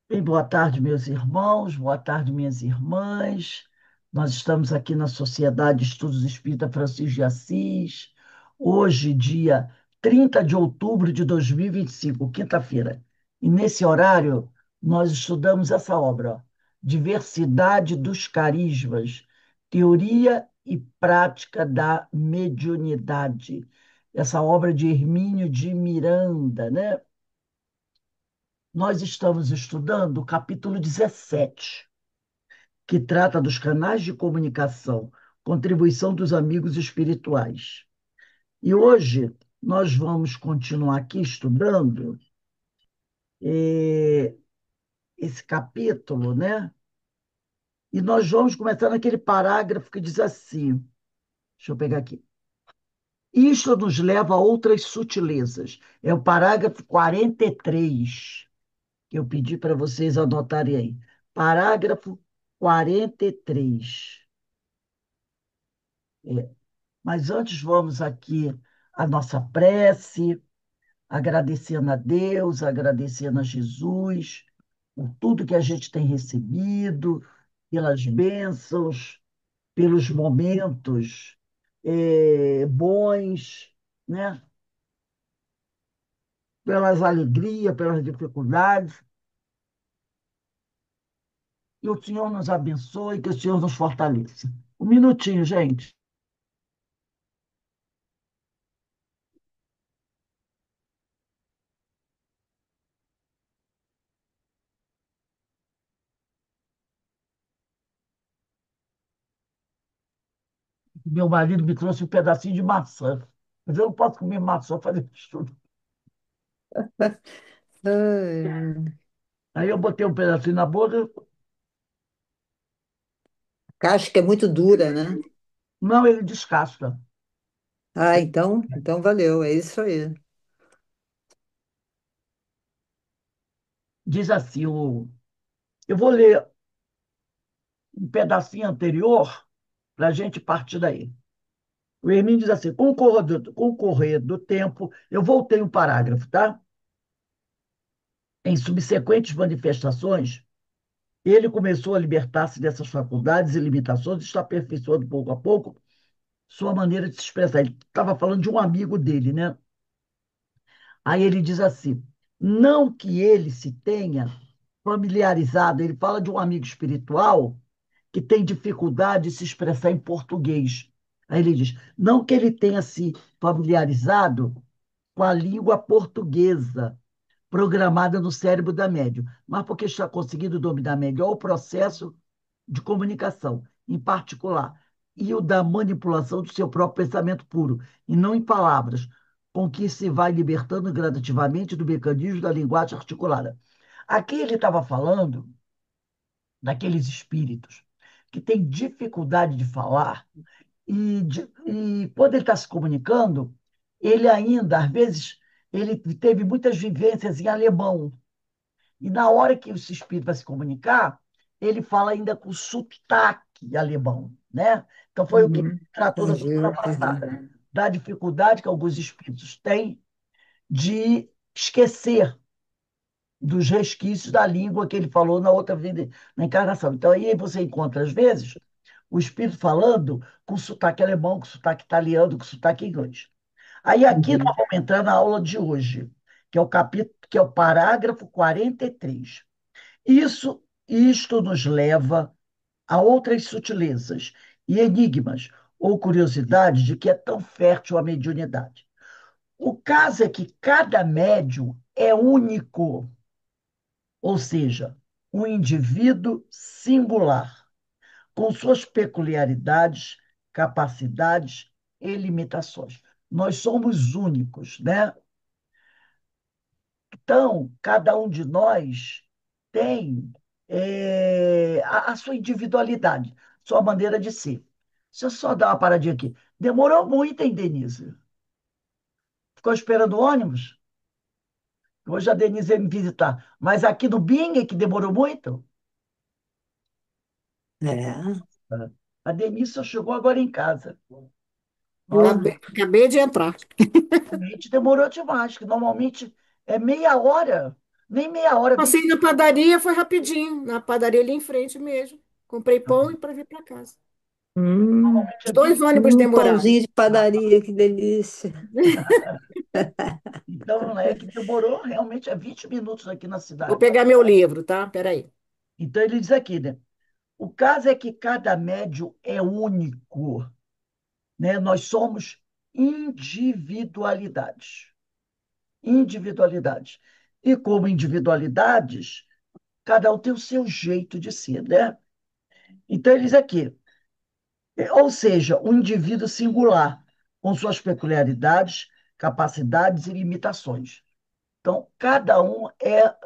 Bem, boa tarde, meus irmãos, boa tarde, minhas irmãs. Nós estamos aqui na Sociedade de Estudos Espírita Francisco de Assis, hoje, dia 30 de outubro de 2025, quinta-feira. E nesse horário, nós estudamos essa obra, ó, Diversidade dos Carismas, Teoria e Prática da Mediunidade. Essa obra de Hermínio de Miranda, né? Nós estamos estudando o capítulo 17, que trata dos canais de comunicação, contribuição dos amigos espirituais. E hoje nós vamos continuar aqui estudando eh, esse capítulo, né? E nós vamos começar naquele parágrafo que diz assim: deixa eu pegar aqui. Isto nos leva a outras sutilezas. É o parágrafo 43 que eu pedi para vocês anotarem aí. Parágrafo 43. É. Mas antes vamos aqui à nossa prece, agradecendo a Deus, agradecendo a Jesus por tudo que a gente tem recebido, pelas bênçãos, pelos momentos bons, né? Pelas alegrias, pelas dificuldades. Que o Senhor nos abençoe, que o Senhor nos fortaleça. Um minutinho, gente. Meu marido me trouxe um pedacinho de maçã. Mas eu não posso comer maçã fazer estudo. Ai, Aí eu botei um pedacinho na boca. casca é muito dura, né? Não, ele descasca. Ah, então valeu, é isso aí. Diz assim, eu vou ler um pedacinho anterior para a gente partir daí. O Hermínio diz assim, com o correr do tempo, eu voltei um parágrafo, tá? Em subsequentes manifestações, ele começou a libertar-se dessas faculdades e limitações, está aperfeiçoando pouco a pouco sua maneira de se expressar. Ele estava falando de um amigo dele, né? Aí ele diz assim: não que ele se tenha familiarizado, ele fala de um amigo espiritual que tem dificuldade de se expressar em português. Aí ele diz: não que ele tenha se familiarizado com a língua portuguesa programada no cérebro da médium, mas porque está conseguindo dominar melhor o processo de comunicação, em particular, e o da manipulação do seu próprio pensamento puro, e não em palavras, com que se vai libertando gradativamente do mecanismo da linguagem articulada. Aqui ele estava falando daqueles espíritos que têm dificuldade de falar, e quando ele está se comunicando, ele ainda, às vezes, ele teve muitas vivências em alemão. E na hora que esse espírito vai se comunicar, ele fala ainda com sotaque alemão, né? Então foi o que Uhum. tratou da Entendi, semana entendi. passada, da dificuldade que alguns espíritos têm de esquecer dos resquícios da língua que ele falou na outra vida, na encarnação. Então aí você encontra, às vezes, o espírito falando com sotaque alemão, com sotaque italiano, com sotaque inglês. Aí aqui nós Uhum. vamos entrar na aula de hoje, que é o capítulo, que é o parágrafo 43. Isto nos leva a outras sutilezas e enigmas ou curiosidades de que é tão fértil a mediunidade. O caso é que cada médium é único, ou seja, um indivíduo singular, com suas peculiaridades, capacidades e limitações. Nós somos únicos, né? Então, cada um de nós tem a sua individualidade, sua maneira de ser. Deixa eu só dar uma paradinha aqui. Demorou muito, hein, Denise? Ficou esperando o ônibus? Hoje a Denise veio me visitar. Mas aqui no Bing, que demorou muito? É, A Denise só chegou agora em casa. Ó, acabei de entrar. realmente demorou demais, que normalmente é meia hora. Nem meia hora, Passei 20 na minutos. padaria, foi rapidinho. Na padaria ali em frente mesmo. Comprei pão e para vir para casa. Normalmente Os é dois 20. ônibus demoraram. Pãozinho de padaria, que delícia. Então, não é que demorou realmente 20 minutos aqui na Vou cidade. pegar meu livro, tá? Peraí. Então, ele diz aqui, né? O caso é que cada médium é único, né? Nós somos individualidades. Individualidades. E como individualidades, cada um tem o seu jeito de ser, né? Então, ele diz aqui, ou seja, um indivíduo singular, com suas peculiaridades, capacidades e limitações. Então, cada um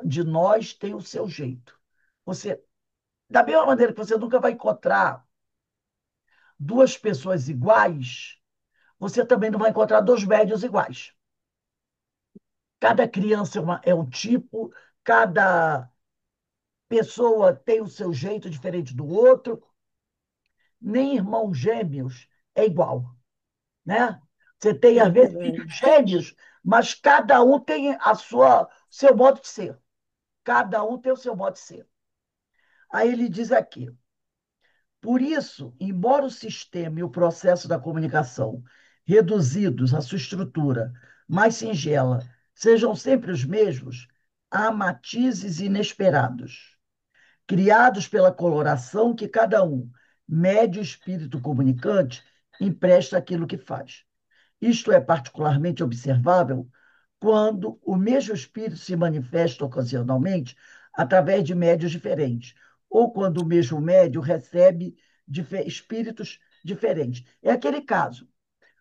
de nós tem o seu jeito. Você, da mesma maneira que você nunca vai encontrar duas pessoas iguais, você também não vai encontrar dois médios iguais. Cada criança é um tipo, cada pessoa tem o seu jeito diferente do outro. Nem irmãos gêmeos é igual, né? Você tem, É às vezes, filhos verdade. gêmeos, mas cada um tem a sua seu modo de ser. Cada um tem o seu modo de ser. Aí ele diz aqui: por isso, embora o sistema e o processo da comunicação, reduzidos à sua estrutura mais singela, sejam sempre os mesmos, há matizes inesperados, criados pela coloração que cada um, médio espírito comunicante, empresta àquilo que faz. Isto é particularmente observável quando o mesmo espírito se manifesta ocasionalmente através de médios diferentes, ou quando o mesmo médio recebe espíritos diferentes. É aquele caso.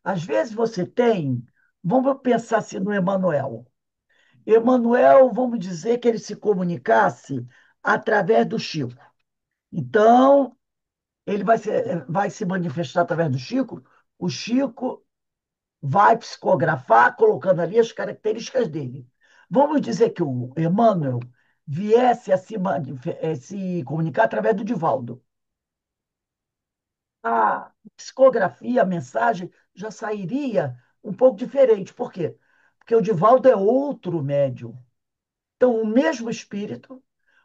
Às vezes você tem, vamos pensar assim no Emanuel. Emanuel, vamos dizer que ele se comunicasse através do Chico. Então, ele vai se manifestar através do Chico. O Chico vai psicografar, colocando ali as características dele. Vamos dizer que o Emmanuel viesse a se comunicar através do Divaldo. A psicografia, a mensagem, já sairia um pouco diferente. Por quê? Porque o Divaldo é outro médium. Então, o mesmo espírito,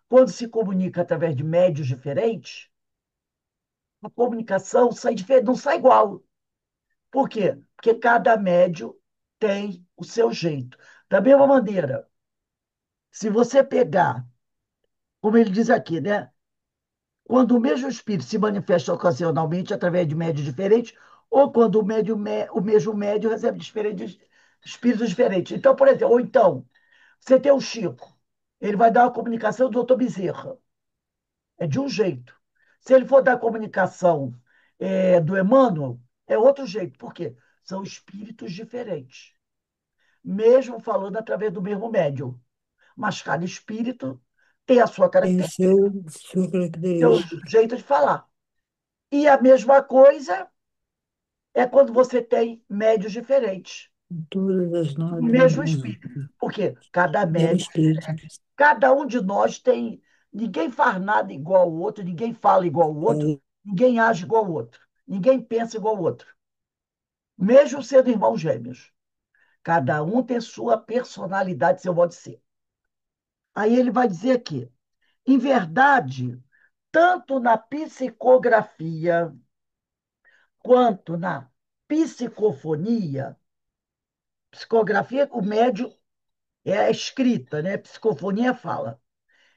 quando se comunica através de médios diferentes, a comunicação não sai igual. Por quê? Porque cada médium tem o seu jeito. Da mesma maneira, se você pegar, como ele diz aqui, né? Quando o mesmo espírito se manifesta ocasionalmente através de médios diferentes, ou quando o mesmo médium recebe espíritos diferentes. Então, por exemplo, ou então, você tem o Chico, ele vai dar uma comunicação do doutor Bezerra, é de um jeito. Se ele for dar a comunicação do Emmanuel, é outro jeito. Por quê? São espíritos diferentes, mesmo falando através do mesmo médium. Mas cada espírito tem a sua Tem o característica, sua seu característica. jeito de falar. E a mesma coisa é quando você tem médios diferentes, Todas as do notas, mesmo espírito. Porque cada mesmo médium, espírito. cada um de nós tem. Ninguém faz nada igual ao outro, ninguém fala igual ao outro, É, ninguém age igual ao outro, ninguém pensa igual ao outro. Mesmo sendo irmãos gêmeos. Cada um tem sua personalidade, seu modo de ser. Aí ele vai dizer aqui, em verdade, tanto na psicografia quanto na psicofonia, psicografia, o médium é a escrita, né? Psicofonia é a fala.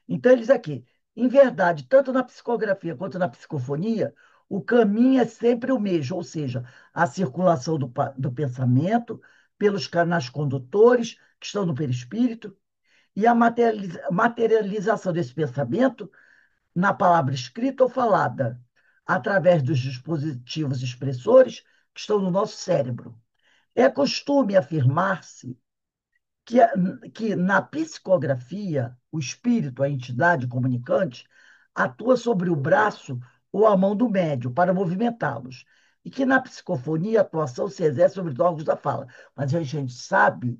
Então, ele diz aqui, em verdade, tanto na psicografia quanto na psicofonia, o caminho é sempre o mesmo, ou seja, a circulação do pensamento pelos canais condutores que estão no perispírito e a materialização desse pensamento na palavra escrita ou falada, através dos dispositivos expressores que estão no nosso cérebro. É costume afirmar-se que, que na psicografia, o espírito, a entidade comunicante, atua sobre o braço ou a mão do médium para movimentá-los. E que na psicofonia a atuação se exerce sobre os órgãos da fala. Mas a gente sabe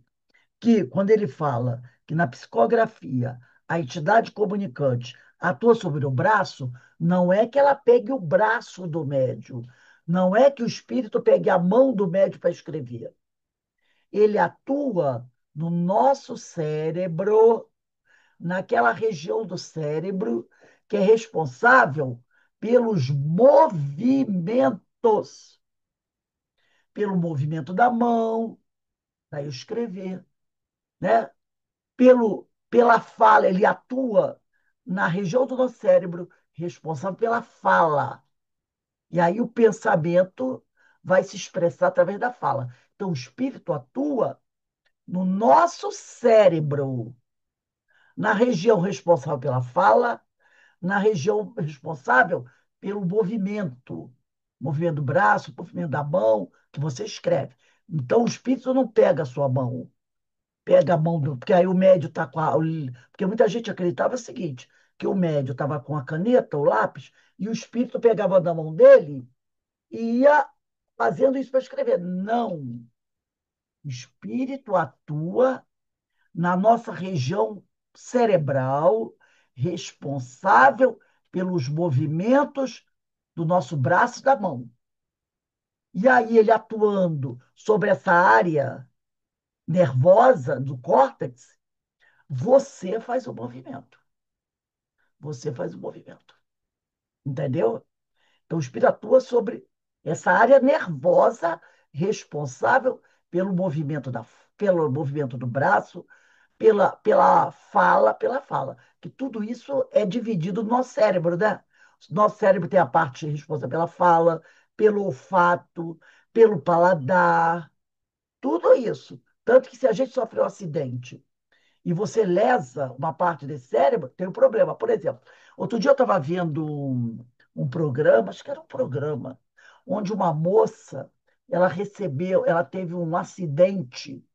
que, quando ele fala que na psicografia a entidade comunicante atua sobre o braço, não é que ela pegue o braço do médium, não é que o espírito pegue a mão do médium para escrever. Ele atua no nosso cérebro naquela região do cérebro que é responsável pelos movimentos, pelo movimento da mão, para eu escrever, né? Pela fala, ele atua na região do nosso cérebro responsável pela fala. E aí o pensamento vai se expressar através da fala. Então, o espírito atua no nosso cérebro, na região responsável pela fala, na região responsável pelo movimento do braço, movimento da mão, que você escreve. Então, o espírito não pega a sua mão, pega a mão do. Porque aí o médio está com a. Porque muita gente acreditava o seguinte: que o médio estava com a caneta, o lápis, e o espírito pegava na mão dele e ia fazendo isso para escrever. Não. O espírito atua na nossa região cerebral, responsável pelos movimentos do nosso braço e da mão. E aí, ele atuando sobre essa área nervosa do córtex, você faz o movimento. Você faz o movimento. Entendeu? Então, o espírito atua sobre essa área nervosa responsável pelo movimento do braço, pela fala. Que tudo isso é dividido no nosso cérebro, né? Nosso cérebro tem a parte responsável pela fala, pelo olfato, pelo paladar, tudo isso. Tanto que se a gente sofre um acidente e você lesa uma parte desse cérebro, tem um problema. Por exemplo, outro dia eu estava vendo um programa, acho que era um programa, onde uma moça, ela teve um acidente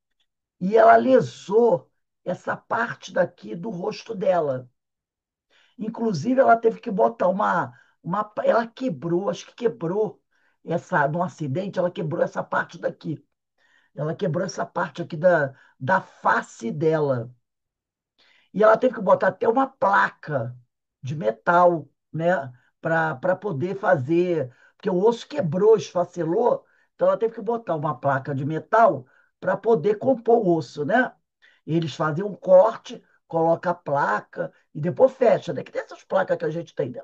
e ela lesou essa parte daqui do rosto dela. Inclusive, ela teve que botar ela quebrou, acho que quebrou num acidente, ela quebrou essa parte daqui. Ela quebrou essa parte aqui da face dela. E ela teve que botar até uma placa de metal, né? Para poder fazer. Porque o osso quebrou, esfacelou, então ela teve que botar uma placa de metal para poder compor o osso, né? Eles fazem um corte, coloca a placa e depois fecha, né? Que tem essas placas que a gente tem, né?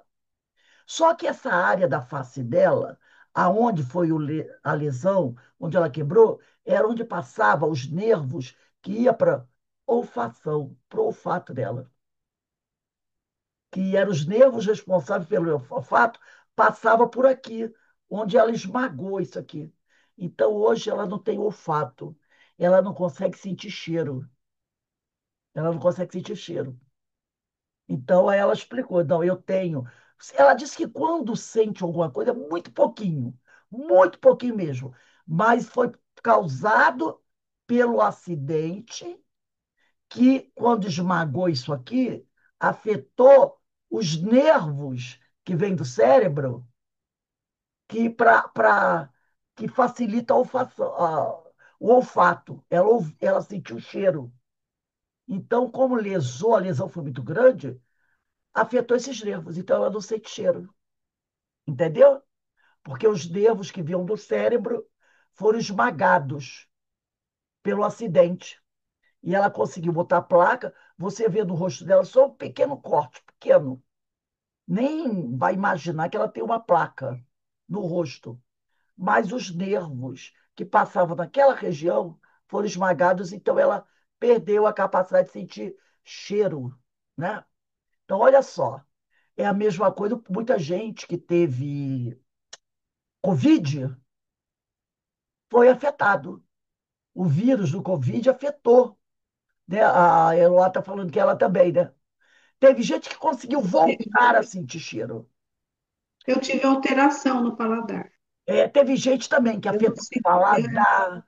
Só que essa área da face dela, aonde foi a lesão, onde ela quebrou, era onde passava os nervos que ia para olfação, para o olfato dela, que eram os nervos responsáveis pelo olfato, passava por aqui, onde ela esmagou isso aqui. Então, hoje, ela não tem olfato, ela não consegue sentir cheiro, ela não consegue sentir cheiro. Então, aí ela explicou, não, eu tenho. Ela disse que quando sente alguma coisa, muito pouquinho mesmo, mas foi causado pelo acidente que, quando esmagou isso aqui, afetou os nervos que vêm do cérebro que facilita o olfato. Ela sentiu o cheiro. Então, como lesou, a lesão foi muito grande, afetou esses nervos. Então, ela não sente cheiro. Entendeu? Porque os nervos que vinham do cérebro foram esmagados pelo acidente. E ela conseguiu botar a placa. Você vê no rosto dela só um pequeno corte, pequeno. Nem vai imaginar que ela tem uma placa no rosto. Mas os nervos que passavam naquela região foram esmagados, então ela perdeu a capacidade de sentir cheiro, né? Então, olha só, é a mesma coisa, muita gente que teve Covid foi afetado. O vírus do Covid afetou, né? A Eloá está falando que ela também, né? Teve gente que conseguiu voltar a sentir cheiro. Eu tive alteração no paladar. Teve gente também que Eu não afetou o sei. paladar.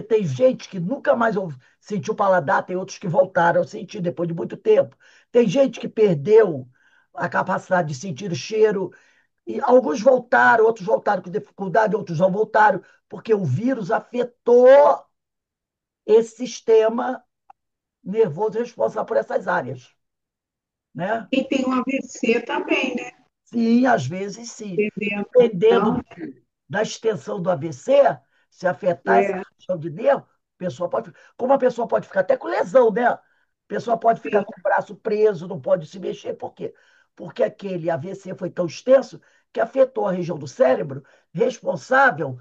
Tem gente que nunca mais sentiu o paladar, tem outros que voltaram a sentir depois de muito tempo. Tem gente que perdeu a capacidade de sentir o cheiro. E alguns voltaram, outros voltaram com dificuldade, outros não voltaram, porque o vírus afetou esse sistema nervoso responsável por essas áreas, né? Quem tem um AVC também, né? Sim, às vezes sim. Entendendo? Dependendo Então, da extensão do AVC, se afetar essa é, região de nervo, a pessoa pode, como a pessoa pode ficar até com lesão, né? pessoa pode ficar com o braço preso, não pode se mexer. Por quê? Porque aquele AVC foi tão extenso que afetou a região do cérebro responsável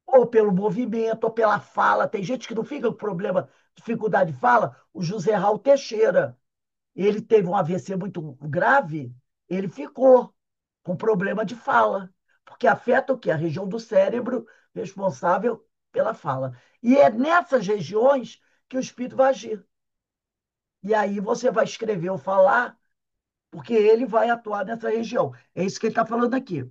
ou pelo movimento, ou pela fala. Tem gente que não fica com problema, dificuldade de fala. O José Raul Teixeira, ele teve um AVC muito grave, ele ficou com problema de fala, porque afeta o quê? A região do cérebro responsável pela fala. E é nessas regiões que o espírito vai agir. E aí você vai escrever ou falar, porque ele vai atuar nessa região. É isso que ele está falando aqui.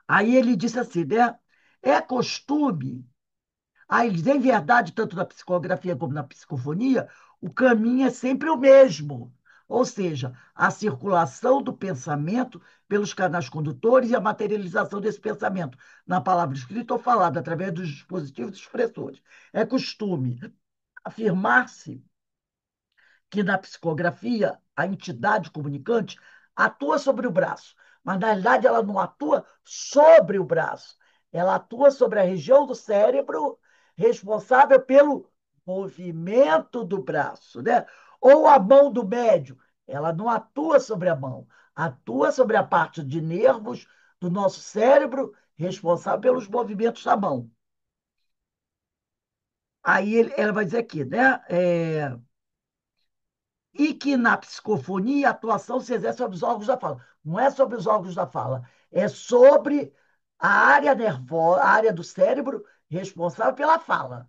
Aí ele disse assim, né? É costume. Aí ele diz, em verdade, tanto na psicografia como na psicofonia, o caminho é sempre o mesmo. Ou seja, a circulação do pensamento pelos canais condutores e a materialização desse pensamento na palavra escrita ou falada através dos dispositivos expressores. É costume afirmar-se que na psicografia a entidade comunicante atua sobre o braço, mas na realidade ela não atua sobre o braço, ela atua sobre a região do cérebro responsável pelo movimento do braço, né? Ou a mão do médium, ela não atua sobre a mão, atua sobre a parte de nervos do nosso cérebro responsável pelos movimentos da mão. Aí ela vai dizer aqui, né? E que na psicofonia a atuação se exerce sobre os órgãos da fala. Não é sobre os órgãos da fala, é sobre a área nervosa, a área do cérebro responsável pela fala.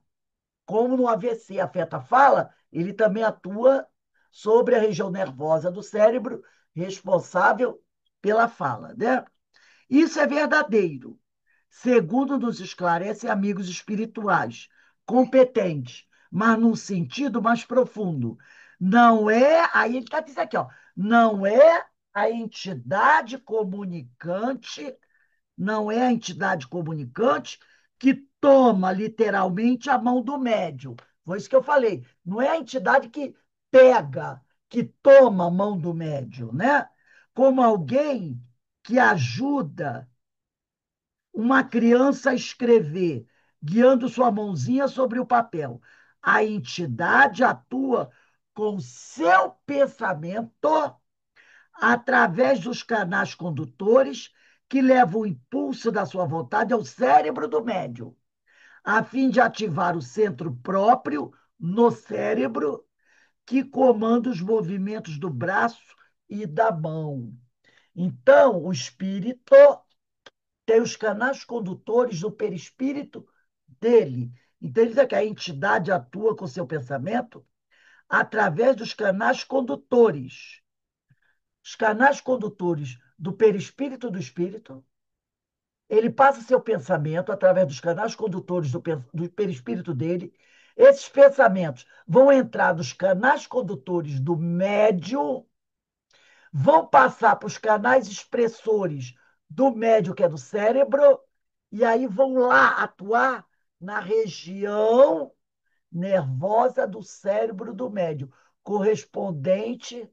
Como no AVC afeta a fala, ele também atua sobre a região nervosa do cérebro responsável pela fala, né? Isso é verdadeiro, segundo nos esclarecem amigos espirituais, competentes, mas num sentido mais profundo. Não é, aí ele está dizendo aqui, ó, não é a entidade comunicante, não é a entidade comunicante que toma literalmente a mão do médium. Foi isso que eu falei. Não é a entidade que pega, que toma a mão do médium, né? Como alguém que ajuda uma criança a escrever, guiando sua mãozinha sobre o papel. A entidade atua com seu pensamento através dos canais condutores que levam o impulso da sua vontade ao cérebro do médium, a fim de ativar o centro próprio no cérebro que comanda os movimentos do braço e da mão. Então, o espírito tem os canais condutores do perispírito dele. Então, ele diz que a entidade atua com seu pensamento através dos canais condutores. Os canais condutores do perispírito do espírito, ele passa seu pensamento através dos canais condutores do perispírito dele. Esses pensamentos vão entrar nos canais condutores do médium, vão passar para os canais expressores do médio, que é do cérebro, e aí vão lá atuar na região nervosa do cérebro do médio, correspondente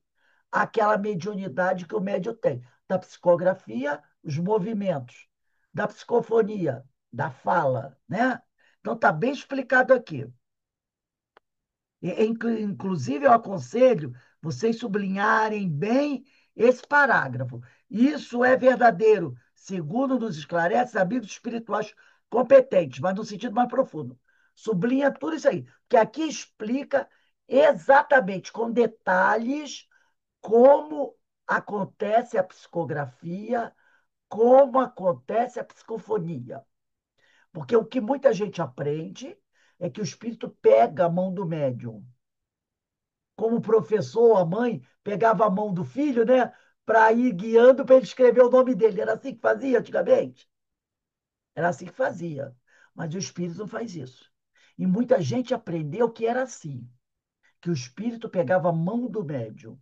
àquela mediunidade que o médio tem. Da psicografia, os movimentos. Da psicofonia, da fala, né? Então, está bem explicado aqui. Inclusive, eu aconselho vocês sublinharem bem esse parágrafo. Isso é verdadeiro, segundo nos esclarece amigos espirituais competentes, mas no sentido mais profundo. Sublinha tudo isso aí, que aqui explica exatamente, com detalhes, como acontece a psicografia, como acontece a psicofonia. Porque o que muita gente aprende é que o espírito pega a mão do médium, como o professor, a mãe, pegava a mão do filho, né? Para ir guiando para ele escrever o nome dele. Era assim que fazia antigamente? Era assim que fazia. Mas o espírito não faz isso. E muita gente aprendeu que era assim, que o espírito pegava a mão do médium,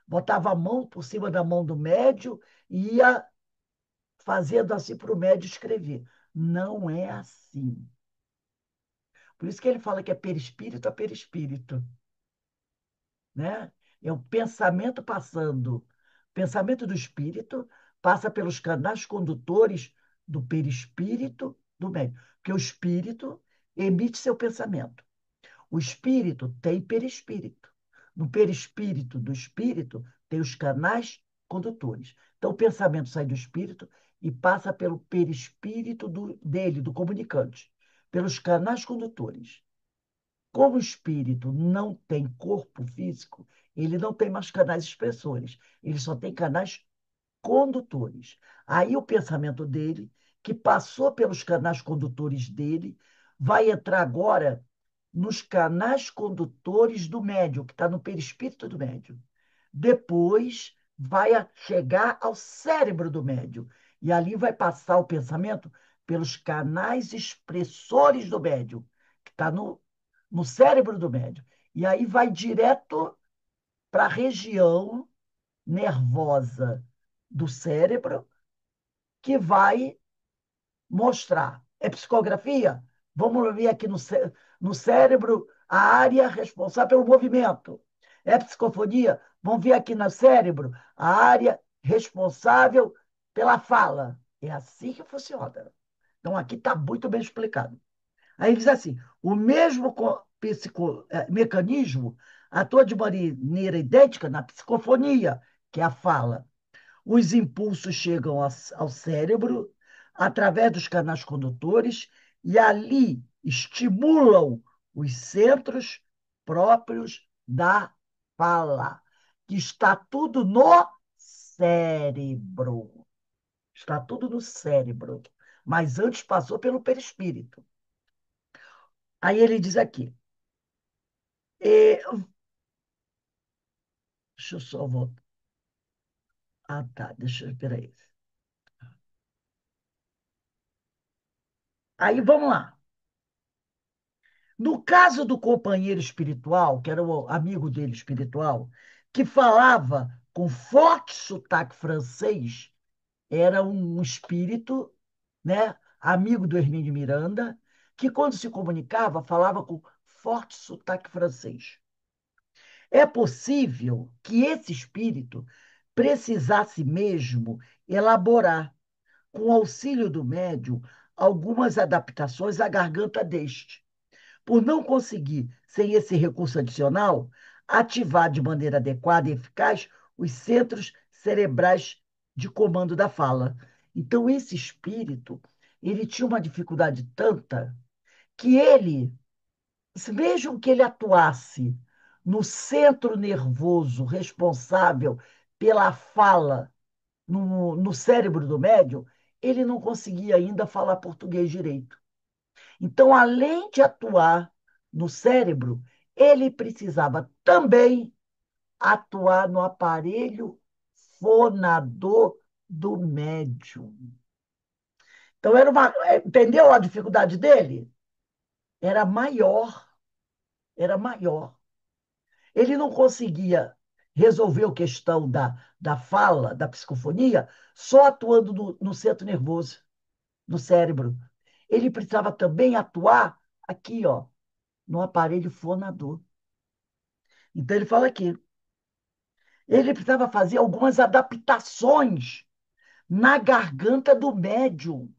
botava a mão por cima da mão do médium e ia fazendo assim para o médium escrever. Não é assim. Por isso que ele fala que é perispírito a perispírito, né? É o pensamento passando. O pensamento do espírito passa pelos canais condutores do perispírito do médium. Porque o espírito emite seu pensamento. O espírito tem perispírito. No perispírito do espírito tem os canais condutores. Então, o pensamento sai do espírito e passa pelo perispírito dele, do comunicante, pelos canais condutores. Como o espírito não tem corpo físico, ele não tem mais canais expressores, ele só tem canais condutores. Aí o pensamento dele, que passou pelos canais condutores dele, vai entrar agora nos canais condutores do médium, que está no perispírito do médium. Depois vai chegar ao cérebro do médium. E ali vai passar o pensamento pelos canais expressores do médium, que está no cérebro do médium. E aí vai direto para a região nervosa do cérebro, que vai mostrar. É psicografia? Vamos ver aqui no cérebro a área responsável pelo movimento. É psicofonia? Vamos ver aqui no cérebro a área responsável pela fala. É assim que funciona. Então, aqui está muito bem explicado. Aí ele diz assim: o mesmo mecanismo atua de maneira idêntica na psicofonia, que é a fala. Os impulsos chegam ao cérebro através dos canais condutores e ali estimulam os centros próprios da fala, que está tudo no cérebro. Está tudo no cérebro. Mas antes passou pelo perispírito. Aí ele diz aqui. eh, Deixa eu só voltar. Ah, tá. Peraí. Aí vamos lá. No caso do companheiro espiritual, que era o amigo dele espiritual, que falava com forte sotaque francês, era um espírito, né, amigo do Hermínio Miranda, que quando se comunicava, falava com forte sotaque francês. É possível que esse espírito precisasse mesmo elaborar, com o auxílio do médium, algumas adaptações à garganta deste, por não conseguir, sem esse recurso adicional, ativar de maneira adequada e eficaz os centros cerebrais de comando da fala. Então, esse espírito, ele tinha uma dificuldade tanta que ele, mesmo que ele atuasse no centro nervoso responsável pela fala no cérebro do médium, ele não conseguia ainda falar português direito. Então, além de atuar no cérebro, ele precisava também atuar no aparelho fonador do médium. Então, entendeu a dificuldade dele? Era maior, era maior. Ele não conseguia resolver a questão da fala, da psicofonia, só atuando no centro nervoso, no cérebro. Ele precisava também atuar aqui, ó, no aparelho fonador. Então, ele fala aqui. Ele precisava fazer algumas adaptações na garganta do médium.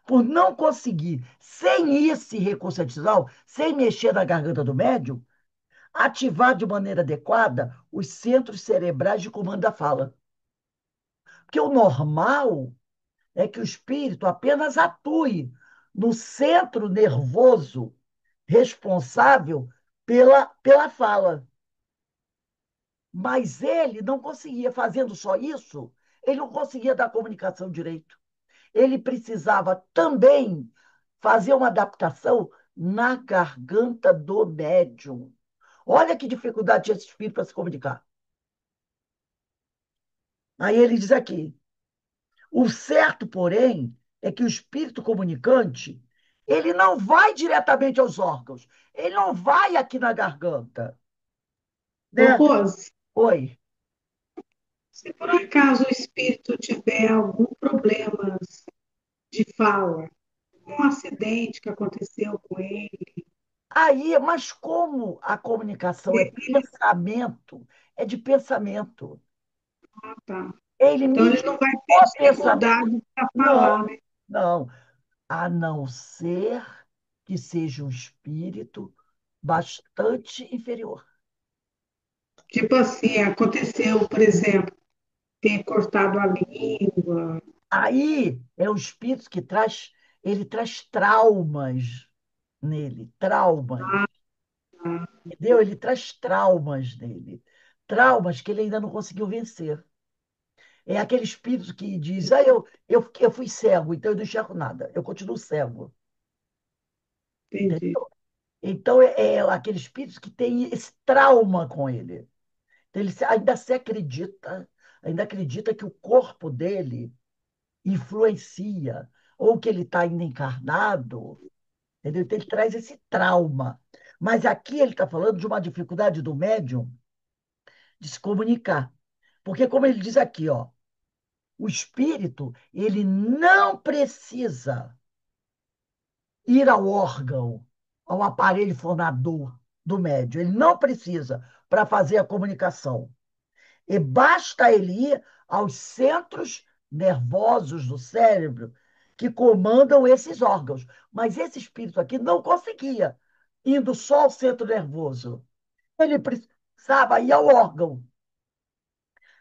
Por não conseguir, sem esse recurso adicional, sem mexer na garganta do médium, ativar de maneira adequada os centros cerebrais de comando da fala. Porque o normal é que o espírito apenas atue no centro nervoso responsável pela fala. Mas ele não conseguia, fazendo só isso, ele não conseguia dar comunicação direito. Ele precisava também fazer uma adaptação na garganta do médium. Olha que dificuldade tinha esse espírito para se comunicar. Aí ele diz aqui: o certo, porém, é que o espírito comunicante ele não vai diretamente aos órgãos, ele não vai aqui na garganta. Ô, Né? Rose, Oi. se por acaso o espírito tiver algum problema de fala, um acidente que aconteceu com ele, Aí, mas como a comunicação é de pensamento. ah, tá. Ele Então ele mediou não vai ter o pensamento. dificuldade para Não, falar, né? não. A não ser que seja um espírito bastante inferior. Tipo assim, aconteceu, por exemplo, ter cortado a língua. Aí é o espírito que traz, ele traz traumas nele, traumas, entendeu? Ele traz traumas nele, traumas que ele ainda não conseguiu vencer. É aquele espírito que diz, eu fui cego, então eu não enxergo nada, eu continuo cego. Entendi. Então, é aquele espírito que tem esse trauma com ele. Então, ainda acredita que o corpo dele influencia, ou que ele está ainda encarnado, entendeu? Então, ele traz esse trauma. Mas aqui ele está falando de uma dificuldade do médium de se comunicar. Porque, como ele diz aqui, ó, o espírito, ele não precisa ir ao órgão, ao aparelho fonador do médium. Ele não precisa para fazer a comunicação. E basta ele ir aos centros nervosos do cérebro que comandam esses órgãos. Mas esse espírito aqui não conseguia, indo só ao centro nervoso. Ele precisava ir ao órgão.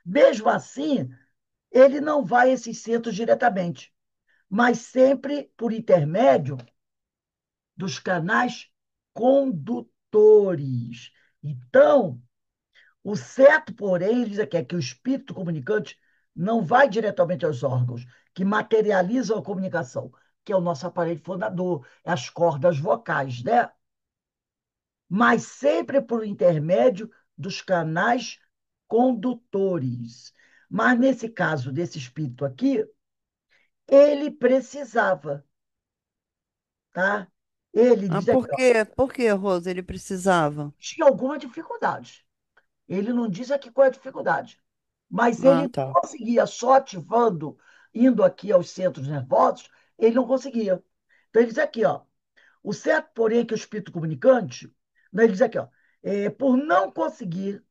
Mesmo assim, ele não vai a esses centros diretamente, mas sempre por intermédio dos canais condutores. Então, o certo, porém, ele diz aqui, é que o espírito comunicante não vai diretamente aos órgãos que materializam a comunicação, que é o nosso aparelho fonador, as cordas vocais, né? Mas sempre por intermédio dos canais condutores. Mas nesse caso desse espírito aqui, ele precisava, tá? Ele Ah, diz aqui, por ó, quê? Por que, Rose, ele precisava? tinha alguma dificuldade. Ele não diz aqui qual é a dificuldade, mas Ah, ele tá. não conseguia, só ativando, indo aqui aos centros nervosos, ele não conseguia. Então, ele diz aqui, ó, o certo, porém, é que o espírito comunicante, né, ele diz aqui, ó, por não conseguir,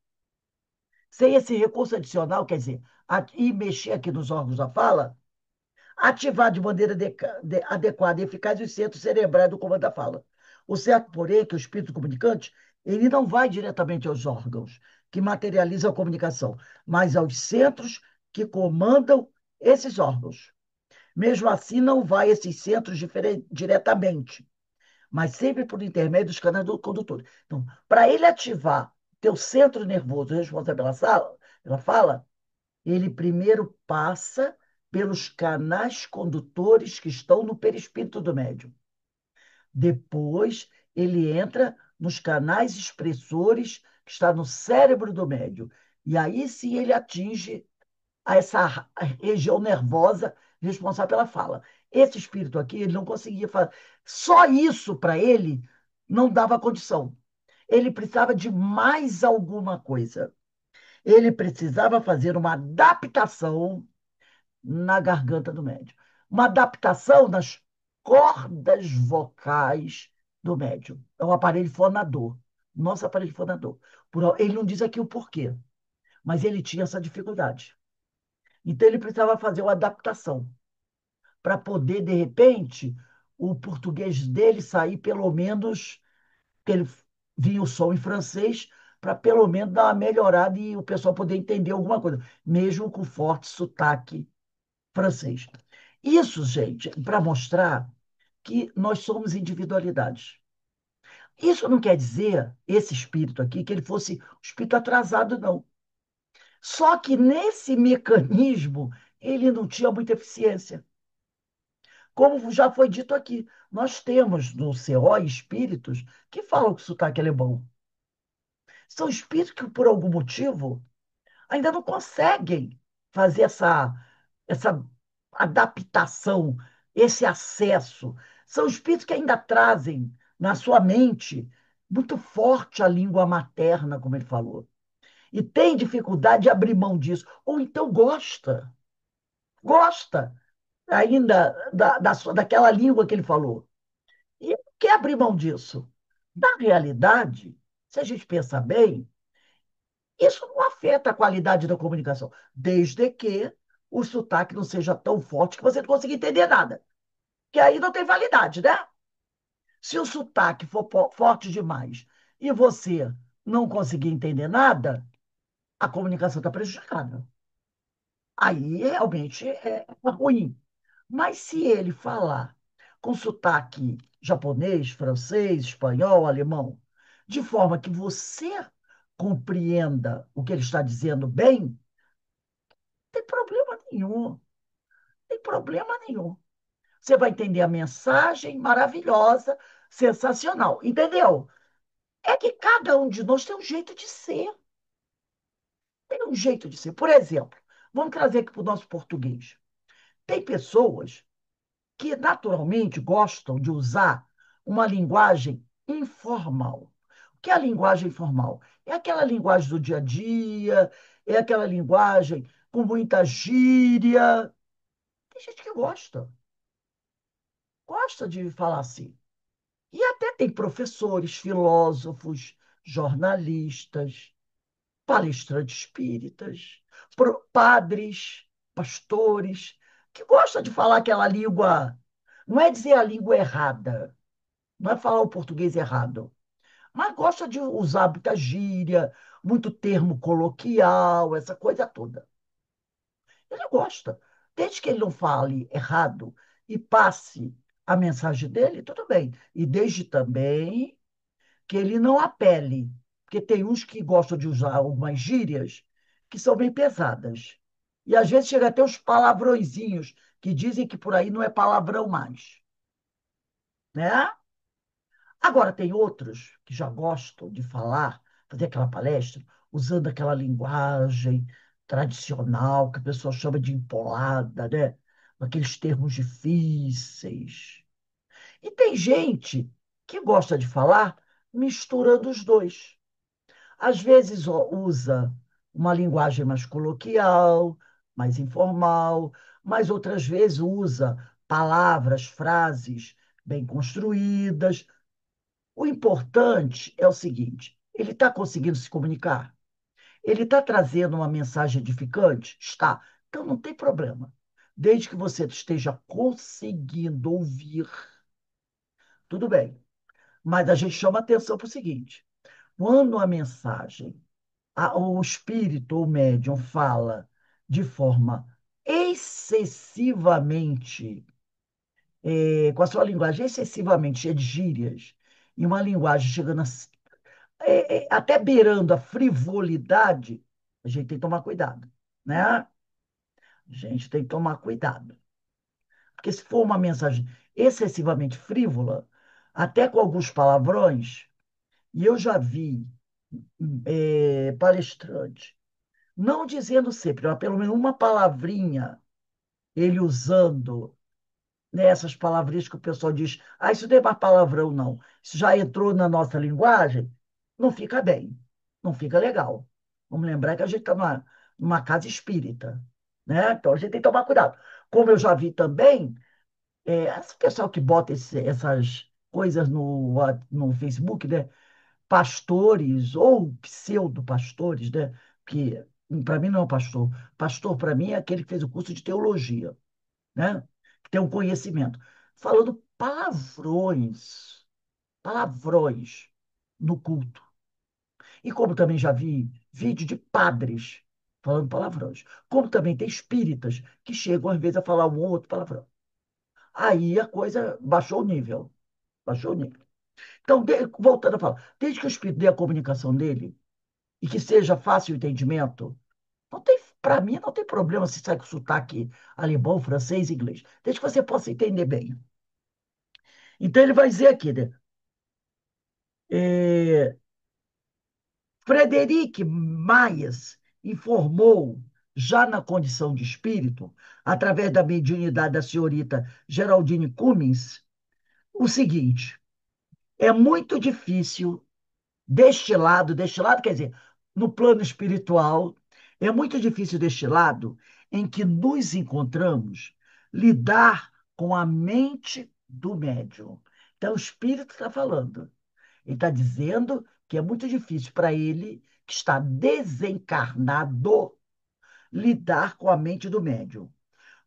sem esse recurso adicional, quer dizer, ir mexer aqui nos órgãos da fala, ativar de maneira adequada e eficaz os centros cerebrais do comando da fala. O certo, porém, é que o espírito comunicante ele não vai diretamente aos órgãos que materializam a comunicação, mas aos centros que comandam esses órgãos. Mesmo assim, não vai a esses centros diretamente, mas sempre por intermédio dos canais do condutor. Então, para ele ativar teu centro nervoso responsável pela fala, ele primeiro passa pelos canais condutores que estão no perispírito do médium. Depois, ele entra nos canais expressores que está no cérebro do médium. E aí sim ele atinge essa região nervosa responsável pela fala. Esse espírito aqui, ele não conseguia fazer. Só isso para ele não dava condição. Ele precisava de mais alguma coisa. Ele precisava fazer uma adaptação na garganta do médium. Uma adaptação nas cordas vocais do médium. É o aparelho fonador. Nosso aparelho fonador. Ele não diz aqui o porquê, mas ele tinha essa dificuldade. Então, ele precisava fazer uma adaptação para poder, de repente, o português dele sair pelo menos, que ele vinha o som em francês, para pelo menos dar uma melhorada e o pessoal poder entender alguma coisa, mesmo com forte sotaque francês. Isso, gente, para mostrar que nós somos individualidades. Isso não quer dizer, esse espírito aqui, que ele fosse um espírito atrasado, não. Só que nesse mecanismo ele não tinha muita eficiência. Como já foi dito aqui, nós temos no CO espíritos que falam com sotaque alemão. São espíritos que, por algum motivo, ainda não conseguem fazer essa adaptação, esse acesso. São espíritos que ainda trazem na sua mente muito forte a língua materna, como ele falou. E tem dificuldade de abrir mão disso. Ou então gosta ainda daquela língua que ele falou. E não quer abrir mão disso. Na realidade, se a gente pensar bem, isso não afeta a qualidade da comunicação, desde que o sotaque não seja tão forte que você não consiga entender nada. Que aí não tem validade, né? Se o sotaque for forte demais e você não conseguir entender nada, a comunicação está prejudicada. Aí realmente é ruim. Mas se ele falar com sotaque japonês, francês, espanhol, alemão, de forma que você compreenda o que ele está dizendo bem, não tem problema nenhum. Não tem problema nenhum. Você vai entender a mensagem maravilhosa, sensacional. Entendeu? É que cada um de nós tem um jeito de ser. Tem um jeito de ser. Por exemplo, vamos trazer aqui para o nosso português. Tem pessoas que naturalmente gostam de usar uma linguagem informal. O que é a linguagem informal? É aquela linguagem do dia a dia, é aquela linguagem com muita gíria. Tem gente que gosta de falar assim. E até tem professores, filósofos, jornalistas, palestrantes espíritas, padres, pastores, que gostam de falar aquela língua. Não é dizer a língua errada, não é falar o português errado, mas gosta de usar muita gíria, muito termo coloquial, essa coisa toda. Ele gosta. Desde que ele não fale errado e passe a mensagem dele, tudo bem. E desde também que ele não apele, porque tem uns que gostam de usar algumas gírias que são bem pesadas. E às vezes chega até os palavrõezinhos que dizem que por aí não é palavrão mais, né? Agora tem outros que já gostam de falar, fazer aquela palestra usando aquela linguagem tradicional que a pessoa chama de empolada, né? Aqueles termos difíceis. E tem gente que gosta de falar misturando os dois. Às vezes usa uma linguagem mais coloquial, mais informal, mas outras vezes usa palavras, frases bem construídas. O importante é o seguinte: ele está conseguindo se comunicar? Ele está trazendo uma mensagem edificante? Está. Então não tem problema. Desde que você esteja conseguindo ouvir, tudo bem. Mas a gente chama atenção para o seguinte: quando a mensagem o espírito ou médium fala de forma excessivamente, com a sua linguagem excessivamente cheia de gírias, e uma linguagem chegando até beirando a frivolidade, a gente tem que tomar cuidado, né? A gente tem que tomar cuidado. Porque se for uma mensagem excessivamente frívola, até com alguns palavrões, e eu já vi palestrante não dizendo sempre, mas pelo menos uma palavrinha, ele usando, né, essas palavrinhas que o pessoal diz, isso não é mais palavrão, não. Isso já entrou na nossa linguagem, não fica bem, não fica legal. Vamos lembrar que a gente está numa casa espírita, né? Então a gente tem que tomar cuidado. Como eu já vi também, esse pessoal que bota essas coisas no Facebook, né? Pastores ou pseudo-pastores, né? Que para mim não é um pastor. Pastor, para mim, é aquele que fez o curso de teologia, né? Que tem um conhecimento. Falando palavrões no culto. E como também já vi vídeo de padres falando palavrões. Como também tem espíritas que chegam, às vezes, a falar um ou outro palavrão. Aí a coisa baixou o nível. Baixou o nível. Então, voltando a falar, desde que o espírito dê a comunicação dele, e que seja fácil o entendimento, não tem, para mim não tem problema se sai com sotaque alemão, francês, inglês, desde que você possa entender bem. Então ele vai dizer aqui, né? É, Frederic Myers informou, já na condição de espírito, através da mediunidade da senhorita Geraldine Cummins, o seguinte: é muito difícil deste lado quer dizer, no plano espiritual, é muito difícil deste lado em que nos encontramos lidar com a mente do médium. Então, o espírito está falando. Ele está dizendo que é muito difícil para ele, que está desencarnado, lidar com a mente do médium.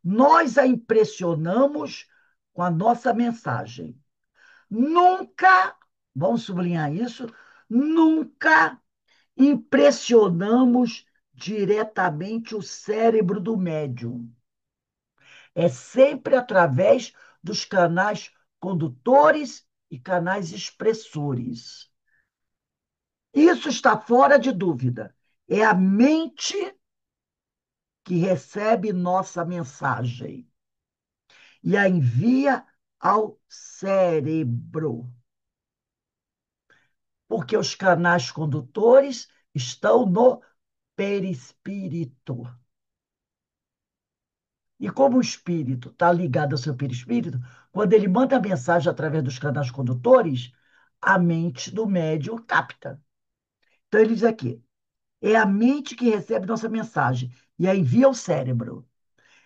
Nós a impressionamos com a nossa mensagem. Nunca, vamos sublinhar isso, Nunca impressionamos diretamente o cérebro do médium. É sempre através dos canais condutores e canais expressores. Isso está fora de dúvida. É a mente que recebe nossa mensagem e a envia ao cérebro, porque os canais condutores estão no perispírito. E como o espírito está ligado ao seu perispírito, quando ele manda a mensagem através dos canais condutores, a mente do médium capta. Então ele diz aqui, é a mente que recebe nossa mensagem e a envia ao cérebro.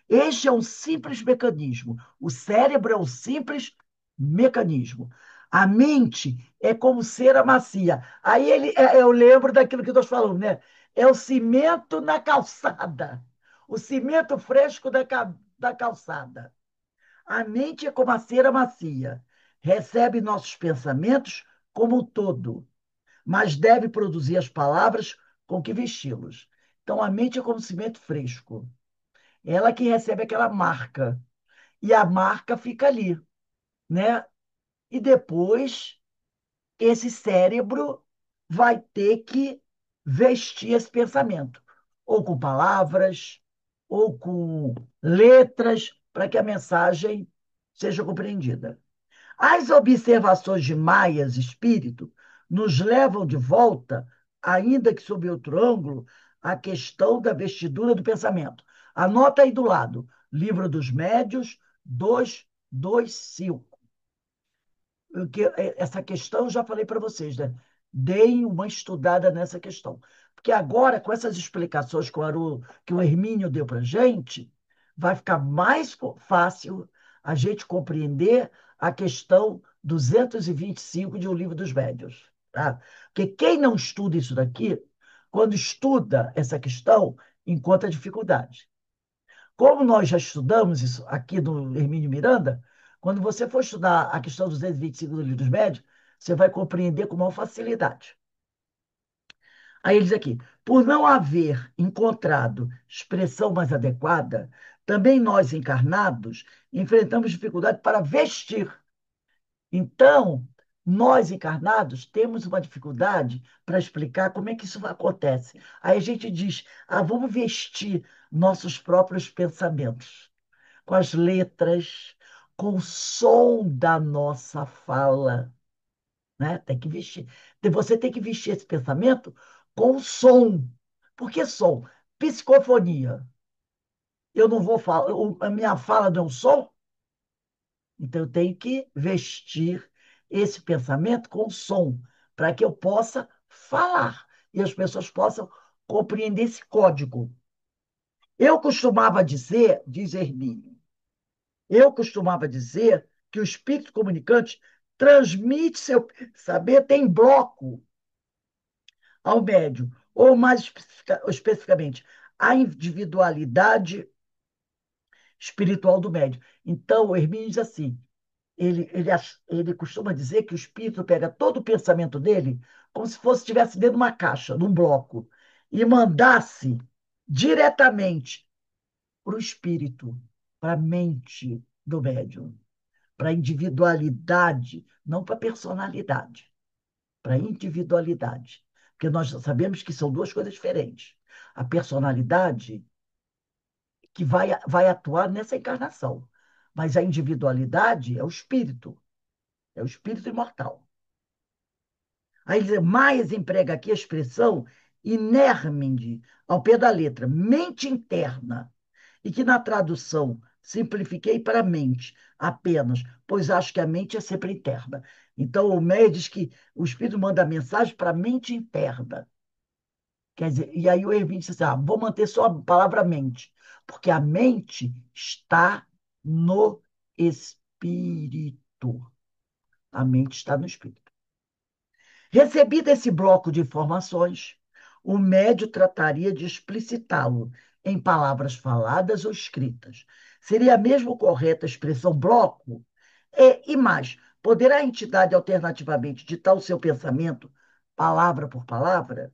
Este é um simples mecanismo. O cérebro é um simples mecanismo. A mente é como cera macia. Aí eu lembro daquilo que nós falamos, né? É o cimento na calçada. O cimento fresco da calçada. A mente é como a cera macia. Recebe nossos pensamentos como um todo, mas deve produzir as palavras com que vesti-los. Então, a mente é como cimento fresco. Ela que recebe aquela marca. E a marca fica ali, né? E depois esse cérebro vai ter que vestir esse pensamento, ou com palavras, ou com letras, para que a mensagem seja compreendida. As observações de Maias Espírito nos levam de volta, ainda que sob outro ângulo, à questão da vestidura do pensamento. Anota aí do lado, Livro dos Médios, 225. Essa questão eu já falei para vocês, né? Deem uma estudada nessa questão. Porque agora, com essas explicações que o Hermínio deu para a gente, vai ficar mais fácil a gente compreender a questão 225 de O Livro dos Médios. Tá? Porque quem não estuda isso daqui, quando estuda essa questão, encontra dificuldade. Como nós já estudamos isso aqui no Hermínio Miranda, quando você for estudar a questão 225 do Livro dos Médios, você vai compreender com maior facilidade. Aí ele diz aqui, por não haver encontrado expressão mais adequada, também nós encarnados enfrentamos dificuldade para vestir. Então, nós encarnados temos uma dificuldade para explicar como é que isso acontece. Aí a gente diz, vamos vestir nossos próprios pensamentos com as letras, com o som da nossa fala, né? Tem que vestir. Você tem que vestir esse pensamento com som. Por que som? Psicofonia. Eu não vou falar, a minha fala não é um som, então eu tenho que vestir esse pensamento com som, para que eu possa falar e as pessoas possam compreender esse código. Eu costumava dizer, diz Hermínio, eu costumava dizer que o espírito comunicante transmite seu saber, tem bloco ao médium, ou mais especificamente, a individualidade espiritual do médium. Então, o Hermínio diz assim, ele costuma dizer que o espírito pega todo o pensamento dele como se fosse estivesse dentro de uma caixa, num bloco, e mandasse diretamente para o espírito, para a mente do médium, para a individualidade, não para a personalidade, para a individualidade. Porque nós sabemos que são duas coisas diferentes. A personalidade que vai atuar nessa encarnação, mas a individualidade é o espírito imortal. Aí mais emprega aqui a expressão inerminde, ao pé da letra, mente interna, e que na tradução simplifiquei para mente apenas, pois acho que a mente é sempre interna. Então, o Meia diz que o Espírito manda a mensagem para a mente interna. Quer dizer, e aí o Hermínio disse assim, vou manter só a palavra mente, porque a mente está no espírito. A mente está no espírito. Recebido esse bloco de informações, o médio trataria de explicitá-lo em palavras faladas ou escritas. Seria mesmo correta a expressão bloco? E mais, poderá a entidade alternativamente ditar o seu pensamento palavra por palavra,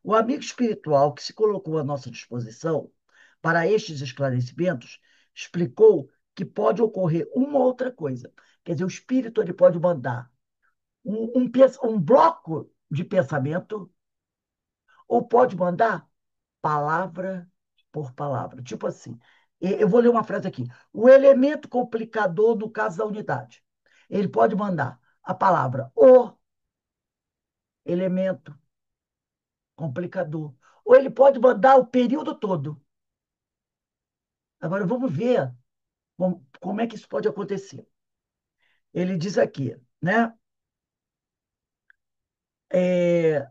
o amigo espiritual que se colocou à nossa disposição para estes esclarecimentos explicou que pode ocorrer uma outra coisa. Quer dizer, o espírito ele pode mandar um bloco de pensamento ou pode mandar palavra por palavra. Tipo assim, eu vou ler uma frase aqui. O elemento complicador no caso da unidade. Ele pode mandar a palavra o elemento complicador. Ou ele pode mandar o período todo. Agora vamos ver como é que isso pode acontecer. Ele diz aqui, né? É,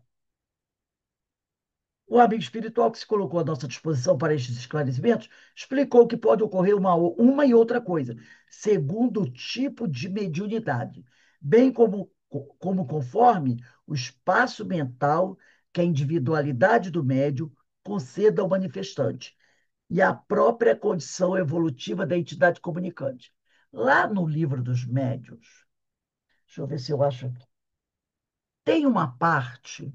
o amigo espiritual que se colocou à nossa disposição para estes esclarecimentos explicou que pode ocorrer uma e outra coisa, segundo o tipo de mediunidade, bem como conforme o espaço mental que a individualidade do médium conceda ao manifestante e a própria condição evolutiva da entidade comunicante. Lá no livro dos médiuns, deixa eu ver se eu acho aqui, tem uma parte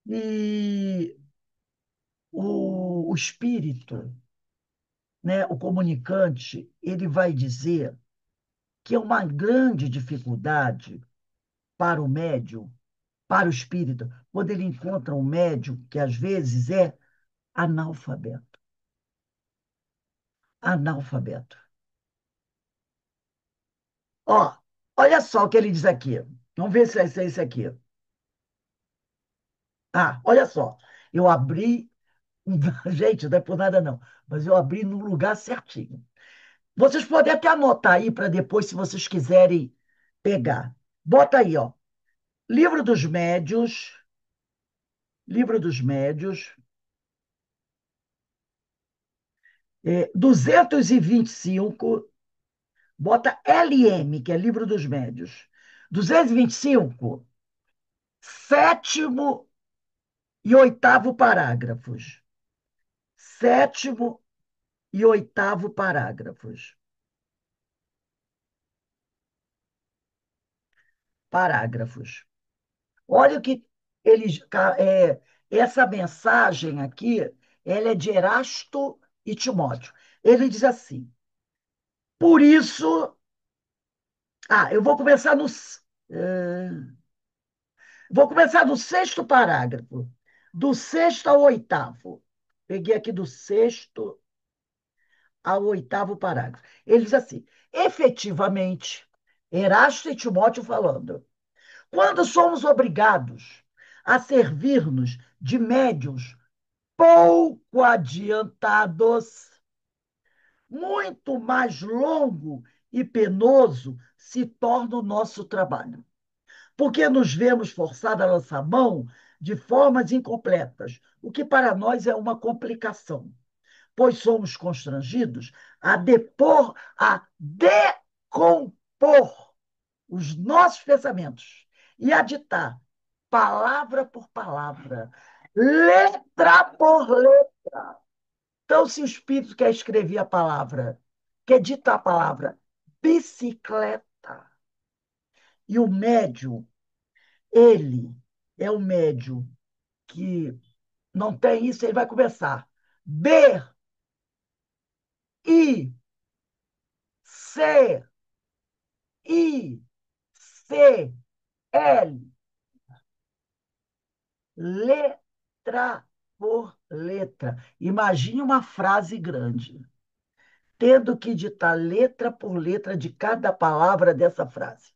e o espírito, né, o comunicante, ele vai dizer que é uma grande dificuldade para o médium, para o espírito, quando ele encontra um médium que às vezes é analfabeto. Analfabeto. Ó, olha só o que ele diz aqui. Vamos ver se é isso aqui. Ah, olha só. Eu abri. Gente, não é por nada não, mas eu abri no lugar certinho. Vocês podem até anotar aí para depois, se vocês quiserem pegar. Bota aí, ó. Livro dos Médios, 225, bota LM, que é Livro dos Médios. 225, sétimo e oitavo parágrafos. Sétimo e oitavo parágrafos. Parágrafos. Olha o que eles. Essa mensagem aqui, ela é de Erasto e Timóteo. Ele diz assim: por isso. Eu vou começar no. Vou começar do sexto parágrafo, do sexto ao oitavo. Peguei aqui do sexto ao oitavo parágrafo. Ele diz assim: efetivamente, Erasto e Timóteo falando. Quando somos obrigados a servir-nos de médios pouco adiantados, muito mais longo e penoso se torna o nosso trabalho, porque nos vemos forçados a lançar mão de formas incompletas, o que para nós é uma complicação, pois somos constrangidos a decompor os nossos pensamentos e a ditar, palavra por palavra, letra por letra. Então, se o espírito quer escrever a palavra, quer ditar a palavra bicicleta, e o médium, ele é o médium que não tem isso, ele vai começar. B, I, C, I, C, L, letra por letra. Imagine uma frase grande, tendo que ditar letra por letra de cada palavra dessa frase.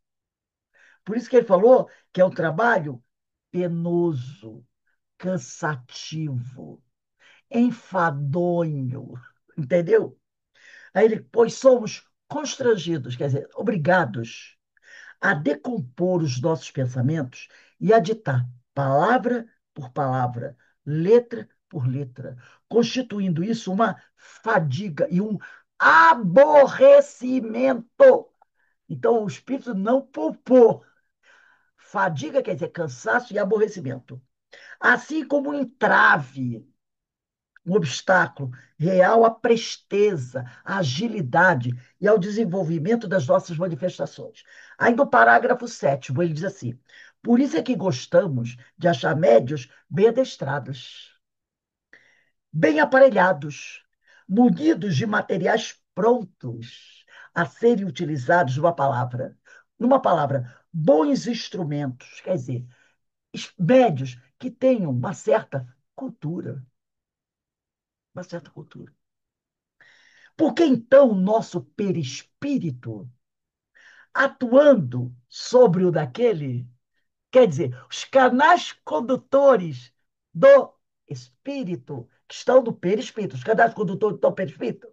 Por isso que ele falou que é um trabalho penoso, cansativo, enfadonho, entendeu? Aí ele, pois somos constrangidos, quer dizer, obrigados a decompor os nossos pensamentos e a ditar palavra por palavra, letra por letra, constituindo isso uma fadiga e um aborrecimento. Então, o espírito não poupou. Fadiga quer dizer cansaço e aborrecimento. Assim como um entrave, um obstáculo real à presteza, à agilidade e ao desenvolvimento das nossas manifestações. Aí no parágrafo 7º, ele diz assim: Por isso é que gostamos de achar médios bem adestrados, bem aparelhados, munidos de materiais prontos a serem utilizados numa palavra, bons instrumentos, quer dizer, médios que tenham uma certa cultura. Porque então o nosso perispírito, atuando sobre o daquele, quer dizer, os canais condutores do espírito, que estão no perispírito, os canais condutores do perispírito.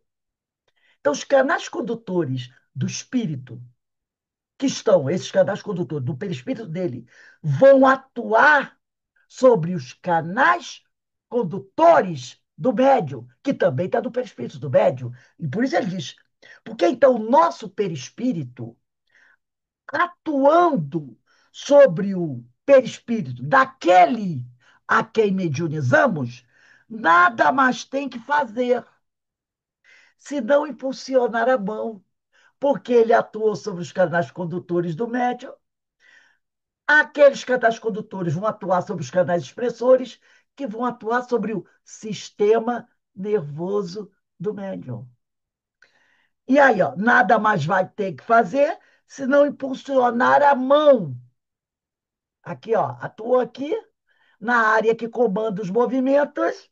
Então, os canais condutores do espírito, que estão, esses canais condutores do perispírito dele, vão atuar sobre os canais condutores do médium, que também está no perispírito do médium. E por isso ele diz, porque então o nosso perispírito, atuando sobre o perispírito daquele a quem mediunizamos, nada mais tem que fazer, senão impulsionar a mão, porque ele atuou sobre os canais condutores do médium. Aqueles canais condutores vão atuar sobre os canais expressores, que vão atuar sobre o sistema nervoso do médium. E aí, ó, nada mais vai ter que fazer senão impulsionar a mão. Aqui, ó, atuou aqui na área que comanda os movimentos.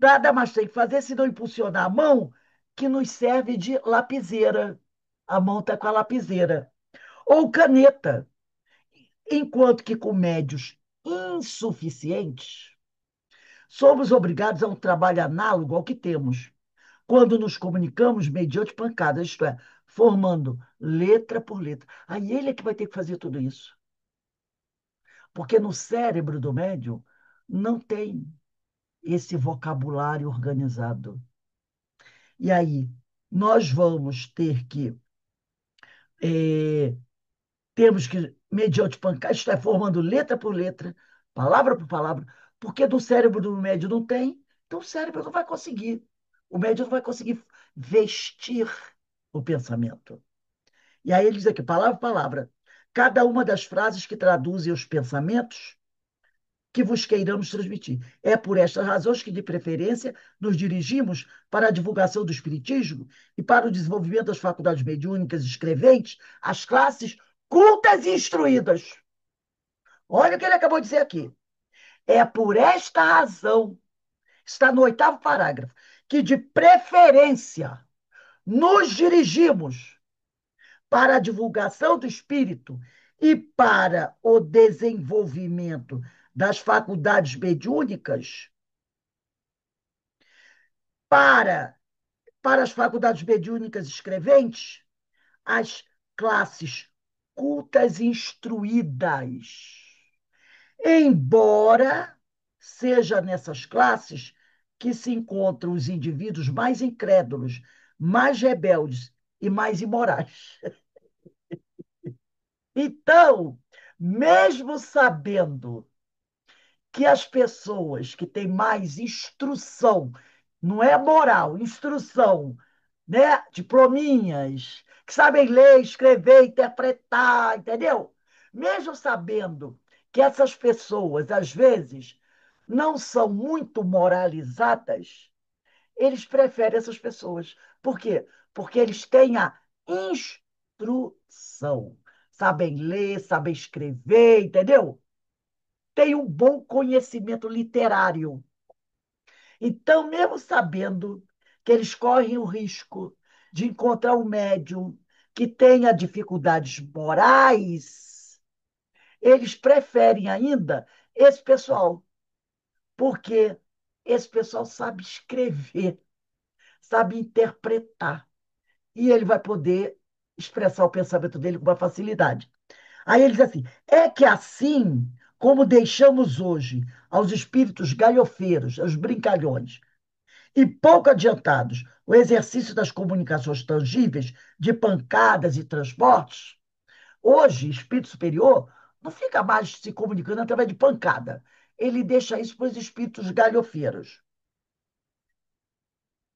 Nada mais tem que fazer senão impulsionar a mão, que nos serve de lapiseira. A mão está com a lapiseira. Ou caneta. Enquanto que com médios insuficientes, somos obrigados a um trabalho análogo ao que temos, quando nos comunicamos mediante pancadas, isto é, formando letra por letra. Aí ele é que vai ter que fazer tudo isso. Porque no cérebro do médium não tem esse vocabulário organizado. E aí, nós vamos ter que temos que, mediante pancada, isto é, formando letra por letra, palavra por palavra, porque do cérebro do médium não tem, então o cérebro não vai conseguir. O médium não vai conseguir vestir o pensamento. E aí ele diz aqui, palavra por palavra, cada uma das frases que traduzem os pensamentos que vos queiramos transmitir. É por estas razões que, de preferência, nos dirigimos para a divulgação do Espiritismo e para o desenvolvimento das faculdades mediúnicas e escreventes, as classes cultas e instruídas. Olha o que ele acabou de dizer aqui. É por esta razão, está no 8º parágrafo, que, de preferência, nos dirigimos para a divulgação do Espírito e para o desenvolvimento das faculdades mediúnicas, para as faculdades mediúnicas escreventes, as classes cultas e instruídas. Embora seja nessas classes que se encontram os indivíduos mais incrédulos, mais rebeldes e mais imorais. Então, mesmo sabendo que as pessoas que têm mais instrução, não é moral, instrução, né? Diplominhas, que sabem ler, escrever, interpretar, entendeu? Mesmo sabendo que essas pessoas, às vezes, não são muito moralizadas, eles preferem essas pessoas. Por quê? Porque eles têm a instrução. Sabem ler, sabem escrever, entendeu? Têm um bom conhecimento literário. Então, mesmo sabendo que eles correm o risco de encontrar um médium que tenha dificuldades morais, eles preferem ainda esse pessoal, porque esse pessoal sabe escrever, sabe interpretar, e ele vai poder expressar o pensamento dele com uma facilidade. Aí ele diz assim: é que assim como deixamos hoje aos espíritos galhofeiros, aos brincalhões, e pouco adiantados o exercício das comunicações tangíveis, de pancadas e transportes, hoje, espírito superior não fica mais se comunicando através de pancada. Ele deixa isso para os espíritos galhofeiros.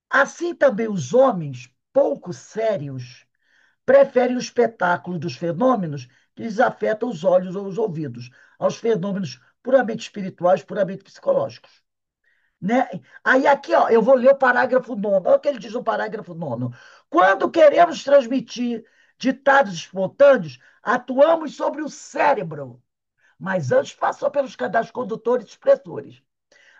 Assim também os homens pouco sérios preferem o espetáculo dos fenômenos que lhes afetam os olhos ou os ouvidos, aos fenômenos puramente espirituais, puramente psicológicos. Né? Aí aqui, ó, eu vou ler o parágrafo nono. Olha o que ele diz no parágrafo nono. Quando queremos transmitir ditados espontâneos, atuamos sobre o cérebro, mas antes passou pelos canais condutores e expressores.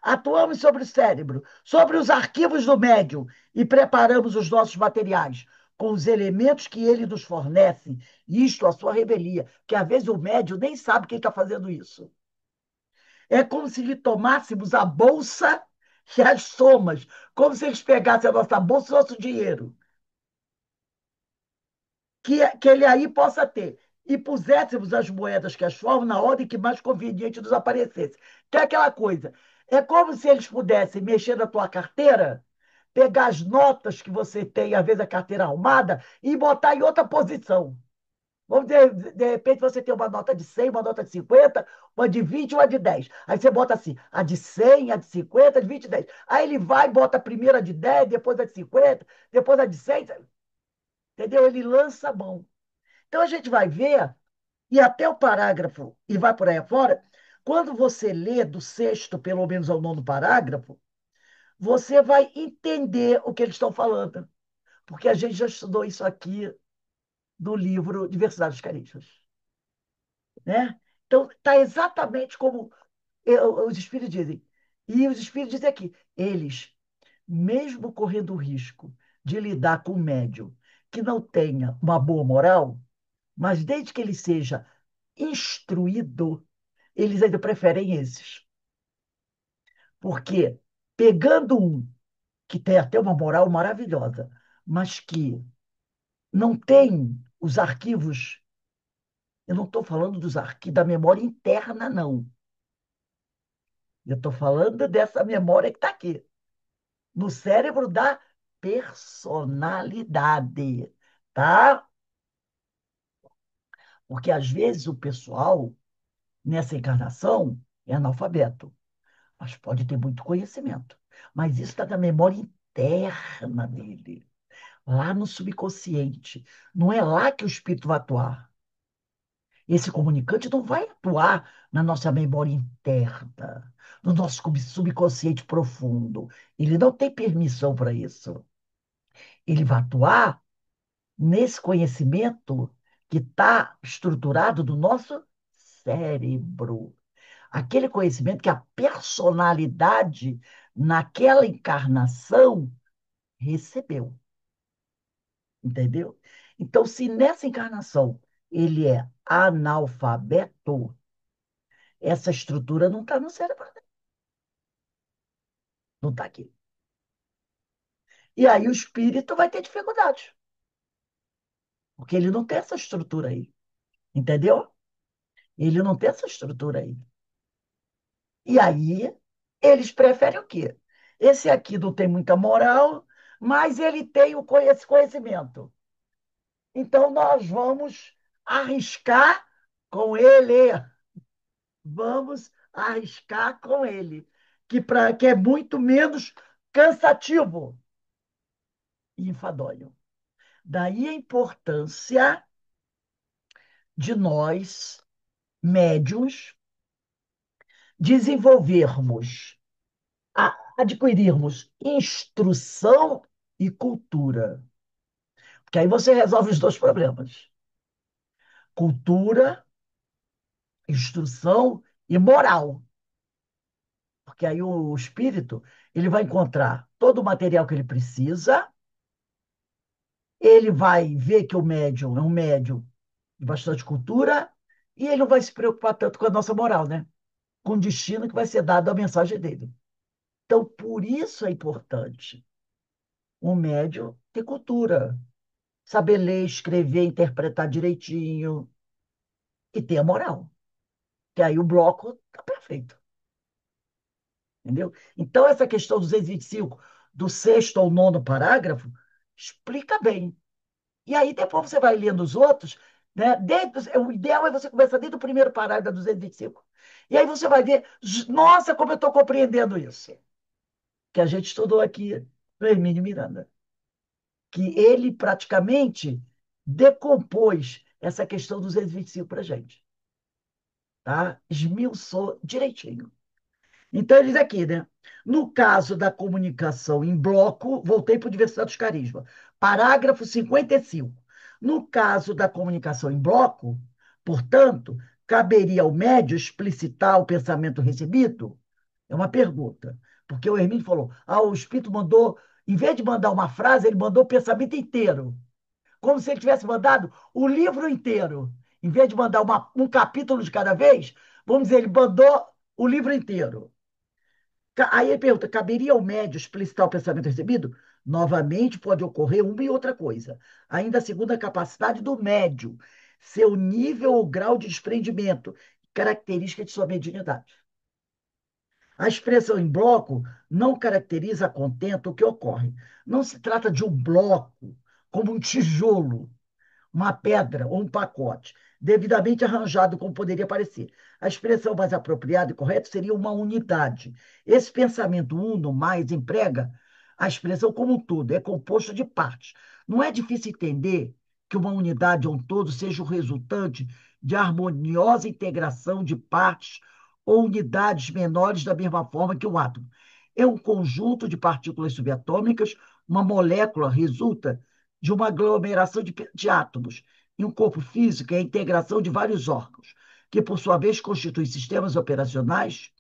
Atuamos sobre o cérebro, sobre os arquivos do médium e preparamos os nossos materiais com os elementos que ele nos fornece, isto a sua revelia, que às vezes o médium nem sabe quem está fazendo isso. É como se lhe tomássemos a bolsa e as somas, como se eles pegassem a nossa bolsa e o nosso dinheiro, que ele aí possa ter, e puséssemos as moedas que as formam na ordem que mais conveniente nos aparecesse. Que é aquela coisa. É como se eles pudessem mexer na tua carteira, pegar as notas que você tem, às vezes a carteira arrumada, e botar em outra posição. Vamos dizer, de repente você tem uma nota de 100, uma nota de 50, uma de 20 e uma de 10. Aí você bota assim, a de 100, a de 50, a de 20 e 10. Aí ele vai e bota a primeira de 10, depois a de 50, depois a de 100, entendeu? Ele lança a mão. Então a gente vai ver, e até o parágrafo, e vai por aí afora, quando você lê do sexto, pelo menos ao nono parágrafo, você vai entender o que eles estão falando. Porque a gente já estudou isso aqui no livro Diversidade dos Carismas. Né? Então, está exatamente como os espíritos dizem. E os espíritos dizem aqui, eles, mesmo correndo o risco de lidar com um médium que não tenha uma boa moral, mas desde que ele seja instruído, eles ainda preferem esses. Porque pegando um que tem até uma moral maravilhosa, mas que não tem os arquivos, eu não estou falando dos arquivos da memória interna, não. Eu estou falando dessa memória que está aqui, no cérebro da personalidade, tá? Porque às vezes o pessoal, nessa encarnação, é analfabeto, mas pode ter muito conhecimento. Mas isso está na memória interna dele, lá no subconsciente. Não é lá que o espírito vai atuar. Esse comunicante não vai atuar na nossa memória interna, no nosso subconsciente profundo. Ele não tem permissão para isso. Ele vai atuar nesse conhecimento que está estruturado no nosso cérebro. Aquele conhecimento que a personalidade, naquela encarnação, recebeu. Entendeu? Então, se nessa encarnação ele é analfabeto, essa estrutura não está no cérebro dele, não está aqui. E aí o espírito vai ter dificuldade, porque ele não tem essa estrutura aí. Entendeu? Ele não tem essa estrutura aí. E aí eles preferem o quê? Esse aqui não tem muita moral, mas ele tem esse conhecimento. Então nós vamos arriscar com ele. Vamos arriscar com ele, que é muito menos cansativo e enfadonho. Daí a importância de nós, médiuns, desenvolvermos, adquirirmos instrução e cultura. Porque aí você resolve os dois problemas. Cultura, instrução e moral. Porque aí o espírito ele vai encontrar todo o material que ele precisa, ele vai ver que o médium é um médium de bastante cultura e ele não vai se preocupar tanto com a nossa moral, né? Com o destino que vai ser dado à mensagem dele. Então, por isso é importante um médium ter cultura, saber ler, escrever, interpretar direitinho e ter a moral. Que aí o bloco está perfeito. Entendeu? Então, essa questão 225, do sexto ao nono parágrafo, explica bem. E aí depois você vai lendo os outros, né? O ideal é você começar desde o primeiro parágrafo da 225. E aí você vai ver, nossa, como eu estou compreendendo isso. Que a gente estudou aqui no Hermínio Miranda. Que ele praticamente decompôs essa questão 225 para a gente. Tá? Esmiuçou direitinho. Então, ele diz aqui, né? No caso da comunicação em bloco, voltei para o diversidade dos carisma. Parágrafo 55. No caso da comunicação em bloco, portanto, caberia ao médio explicitar o pensamento recebido? É uma pergunta. Porque o Hermínio falou: o Espírito mandou, em vez de mandar uma frase, ele mandou o pensamento inteiro. Como se ele tivesse mandado o livro inteiro. Em vez de mandar um capítulo de cada vez, vamos dizer, ele mandou o livro inteiro. Aí ele pergunta: caberia ao médio explicitar o pensamento recebido? Novamente, pode ocorrer uma e outra coisa. Ainda segundo a capacidade do médio, seu nível ou grau de desprendimento, característica de sua mediunidade. A expressão em bloco não caracteriza a contento o que ocorre. Não se trata de um bloco, como um tijolo, uma pedra ou um pacote, devidamente arranjado como poderia parecer. A expressão mais apropriada e correta seria uma unidade. Esse pensamento uno mais emprega a expressão como um todo, é composto de partes. Não é difícil entender que uma unidade ou um todo seja o resultante de harmoniosa integração de partes ou unidades menores da mesma forma que o átomo. É um conjunto de partículas subatômicas, uma molécula resulta de uma aglomeração de átomos. E um corpo físico é a integração de vários órgãos, que, por sua vez, constituem sistemas operacionais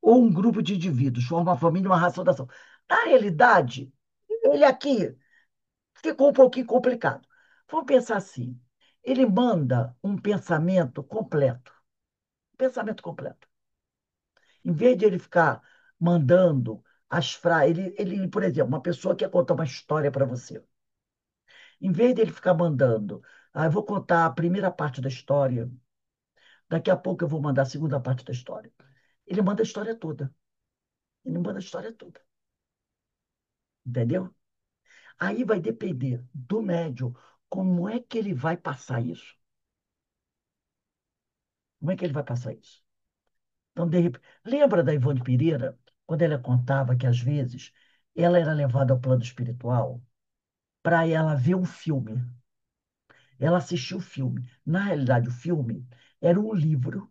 ou um grupo de indivíduos, forma uma família, uma raça ou nação. Na realidade, ele aqui ficou um pouquinho complicado. Vamos pensar assim: ele manda um pensamento completo. Pensamento completo. Em vez de ele ficar mandando as frases, por exemplo, uma pessoa quer contar uma história para você. Em vez dele ficar mandando, eu vou contar a primeira parte da história, daqui a pouco eu vou mandar a segunda parte da história. Ele manda a história toda. Ele manda a história toda. Entendeu? Aí vai depender do médium como é que ele vai passar isso. Como é que ele vai passar isso? Então, de repente, lembra da Ivone Pereira, quando ela contava que, às vezes, ela era levada ao plano espiritual para ela ver um filme. Ela assistiu o filme. Na realidade, o filme era um livro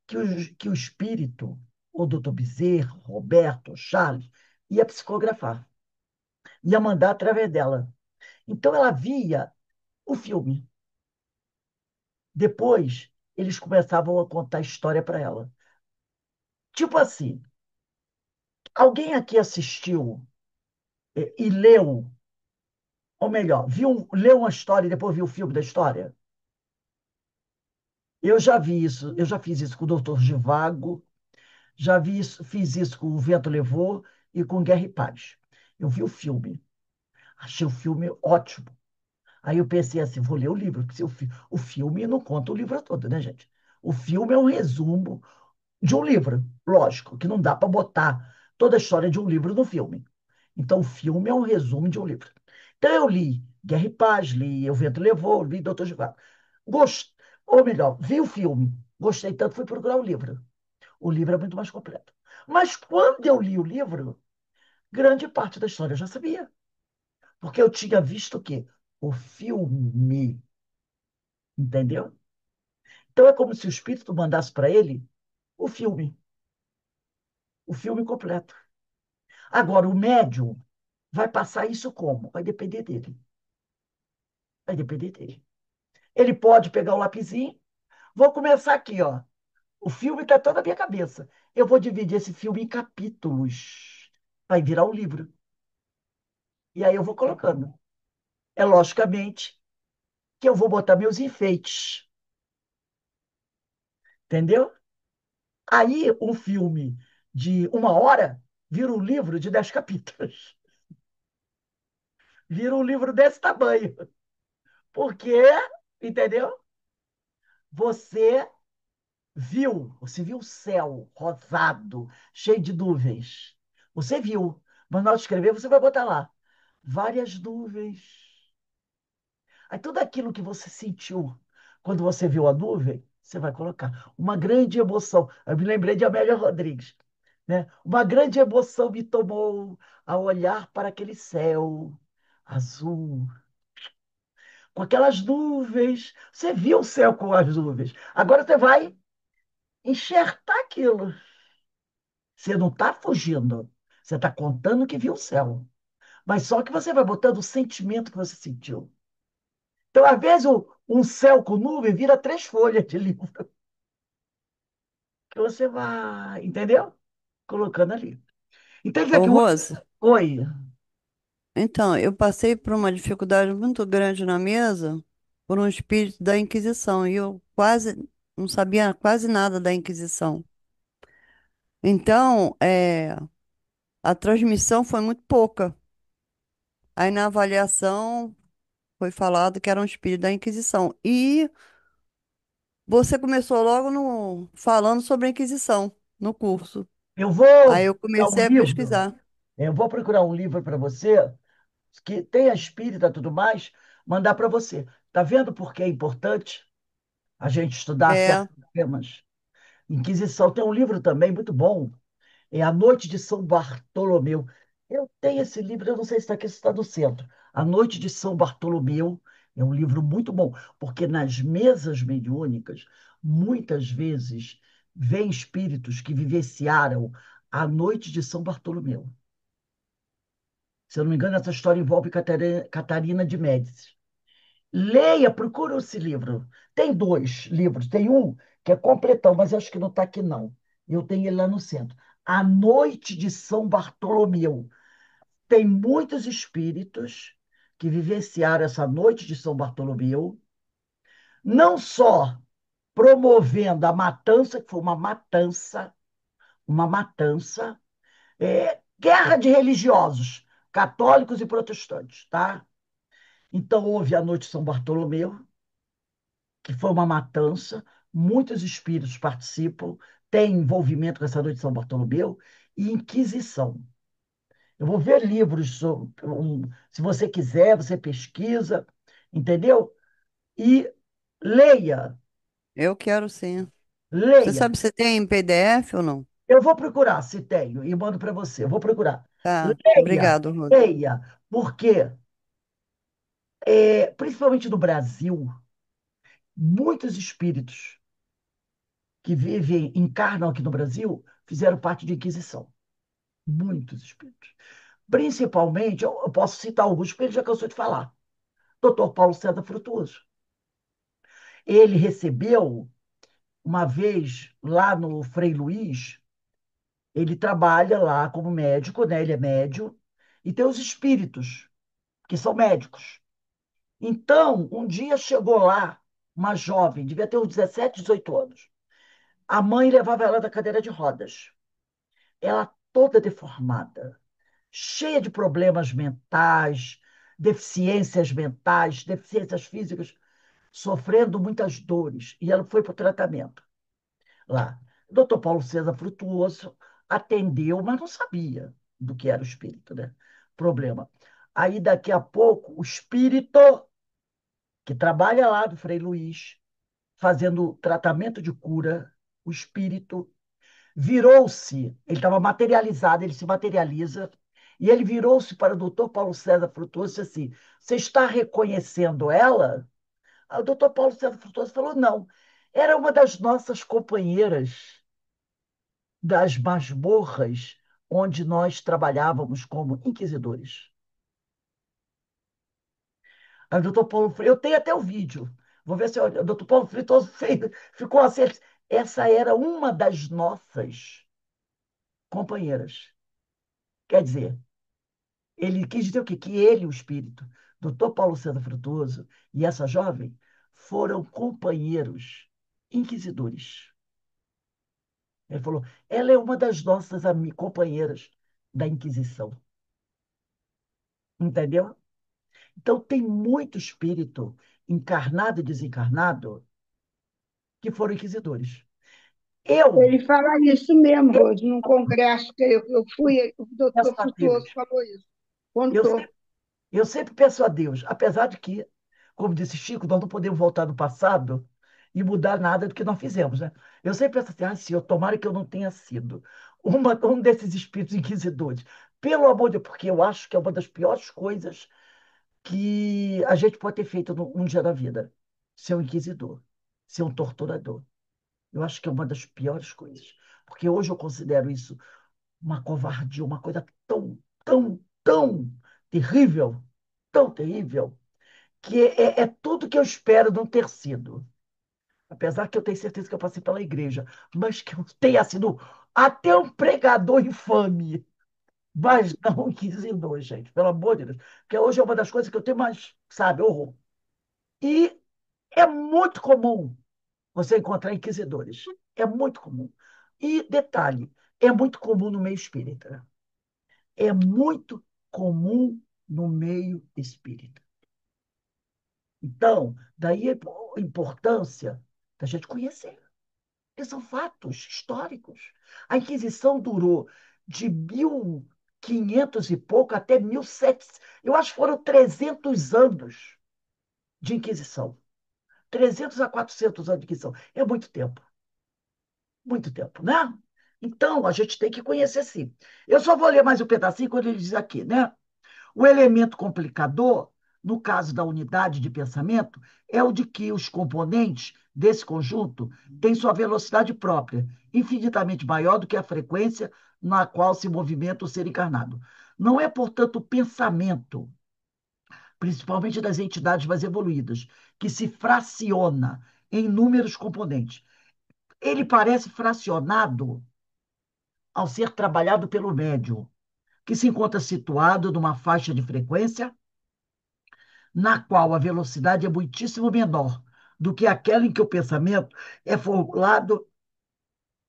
que o espírito, o doutor Bezerra, Roberto, Charles, ia psicografar, ia mandar através dela. Então ela via o filme. Depois, eles começavam a contar a história para ela. Tipo assim, alguém aqui assistiu e leu, ou melhor, leu uma história e depois viu o filme da história? Eu já vi isso, eu já fiz isso com o doutor Givago, fiz isso com O Vento Levou e com Guerra e Paz. Eu vi o filme, achei o filme ótimo. Aí eu pensei assim, vou ler o livro, porque o filme não conta o livro todo, né, gente? O filme é um resumo de um livro, lógico, que não dá para botar toda a história de um livro no filme. Então, o filme é um resumo de um livro. Então, eu li Guerra e Paz, li O Vento Levou, li Doutor Givago. Gost... Ou melhor, vi o filme, gostei tanto, fui procurar o livro. O livro é muito mais completo. Mas quando eu li o livro, grande parte da história eu já sabia. Porque eu tinha visto o quê? O filme, entendeu? Então é como se o espírito mandasse para ele o filme completo. Agora, o médium vai passar isso como? Vai depender dele. Vai depender dele. Ele pode pegar o lapisinho, vou começar aqui, ó. O filme está todo na minha cabeça. Eu vou dividir esse filme em capítulos. Vai virar um livro. E aí eu vou colocando. É logicamente que eu vou botar meus enfeites. Entendeu? Aí um filme de 1 hora vira um livro de 10 capítulos. Vira um livro desse tamanho. Porque, entendeu? Você você viu o céu rosado, cheio de nuvens. Você viu. Mas na hora de escrever, você vai botar lá. Várias nuvens. Aí tudo aquilo que você sentiu quando você viu a nuvem, você vai colocar. Uma grande emoção. Eu me lembrei de Amélia Rodrigues, né? Uma grande emoção me tomou ao olhar para aquele céu azul. com aquelas nuvens. Você viu o céu com as nuvens. Agora você vai enxertar aquilo. Você não está fugindo. Você está contando que viu o céu. Mas só que você vai botando o sentimento que você sentiu. Então, às vezes, um céu com nuvem vira 3 folhas de livro que você vai, entendeu? Colocando ali. Então, isso Ô, aqui, Rose, oi, então, eu passei por uma dificuldade muito grande na mesa por um espírito da Inquisição e eu quase não sabia quase nada da Inquisição. Então, a transmissão foi muito pouca. Aí na avaliação foi falado que era um espírito da Inquisição. E você começou logo no, falando sobre a Inquisição no curso. eu vou Aí eu procurar um comecei a livro. pesquisar. Eu vou procurar um livro para você, que tenha espírita e tudo mais, mandar para você. Tá vendo por que é importante a gente estudar É, certos temas? Inquisição tem um livro também muito bom, é A Noite de São Bartolomeu. Eu tenho esse livro, eu não sei se está aqui, se está no centro. A Noite de São Bartolomeu é um livro muito bom, porque nas mesas mediúnicas, muitas vezes, vêm espíritos que vivenciaram a Noite de São Bartolomeu. Se eu não me engano, essa história envolve Catarina de Médici. Leia, procura esse livro. Tem 2 livros. Tem um que é completão, mas acho que não está aqui, não. Eu tenho ele lá no centro. A Noite de São Bartolomeu. Tem muitos espíritos que vivenciaram essa Noite de São Bartolomeu, não só promovendo a matança, que foi uma matança, guerra de religiosos, católicos e protestantes, tá? Então, houve a Noite de São Bartolomeu, que foi uma matança, muitos espíritos participam, têm envolvimento com essa Noite de São Bartolomeu, e Inquisição. Eu vou ver livros sobre, se você quiser, você pesquisa, entendeu? E leia, eu quero sim. Você leia. sabe se tem em PDF ou não? Eu vou procurar se tenho e mando para você. Eu vou procurar. Tá, Leia, obrigado, Rose. leia, porque, principalmente no Brasil, muitos espíritos que vivem, encarnam aqui no Brasil, fizeram parte de Inquisição. Muitos espíritos. Principalmente, eu posso citar alguns, porque ele já cansou de falar. Doutor Paulo César Frutuoso. Ele recebeu, uma vez, lá no Frei Luís, ele trabalha lá como médico, né? Ele é médium, e tem os espíritos, que são médicos. Então, um dia chegou lá uma jovem, devia ter uns 17, 18 anos. A mãe levava ela da cadeira de rodas. Ela toda deformada, cheia de problemas mentais, deficiências físicas, sofrendo muitas dores. E ela foi para o tratamento lá. O doutor Paulo César Frutuoso atendeu, mas não sabia do que era o espírito, né? Problema. Aí, daqui a pouco, o espírito, que trabalha lá do Frei Luís, fazendo tratamento de cura, o espírito virou-se, ele estava materializado, ele se materializa, e ele virou-se para o doutor Paulo César Frutuoso e disse assim: Você está reconhecendo ela? Aí o doutor Paulo César Frutuoso falou: Não, era uma das nossas companheiras das masmorras onde nós trabalhávamos como inquisidores. Aí o doutor Paulo Freire, eu tenho até o vídeo, vou ver se o doutor Paulo Frutuoso ficou assim. Essa era uma das nossas companheiras. Quer dizer, ele quis dizer o quê? Que ele, o espírito, doutor Paulo César Frutuoso e essa jovem foram companheiros inquisidores. Ele falou, ela é uma das nossas companheiras da Inquisição. Entendeu? Então, tem muito espírito encarnado e desencarnado que foram inquisidores. Eu, Ele fala isso mesmo, Rose, num congresso que eu fui, o peço doutor a Frutuoso Deus, falou isso, eu contou. Eu sempre peço a Deus, apesar de que, como disse Chico, nós não podemos voltar no passado e mudar nada do que nós fizemos, né? Eu sempre penso assim, Senhor, tomara que eu não tenha sido um desses espíritos inquisidores. Pelo amor de Deus, porque eu acho que é uma das piores coisas que a gente pode ter feito um dia da vida. Ser um inquisidor, ser um torturador. Eu acho que é uma das piores coisas. Porque hoje eu considero isso uma covardia, uma coisa tão terrível, que é tudo que eu espero não ter sido. Apesar que eu tenho certeza que eu passei pela igreja, mas que eu tenha sido até um pregador infame, mas não um inquisidor, gente, pelo amor de Deus. Porque hoje é uma das coisas que eu tenho mais, sabe, horror. E é muito comum você encontrar inquisidores. É muito comum. E, detalhe, é muito comum no meio espírita. É muito comum no meio espírita. Então, daí a importância da gente conhecer. Porque são fatos históricos. A Inquisição durou de 1500 e pouco até 1700. Eu acho que foram 300 anos de Inquisição. 300 a 400 anos de Inquisição. É muito tempo, né? Então, a gente tem que conhecer sim. Eu só vou ler mais um pedacinho quando ele diz aqui, né? O elemento complicador, no caso da unidade de pensamento, é o de que os componentes desse conjunto têm sua velocidade própria, infinitamente maior do que a frequência na qual se movimenta o ser encarnado. Não é, portanto, o pensamento, principalmente das entidades mais evoluídas, que se fraciona em inúmeros componentes. Ele parece fracionado ao ser trabalhado pelo médium, que se encontra situado numa faixa de frequência na qual a velocidade é muitíssimo menor do que aquela em que o pensamento é formulado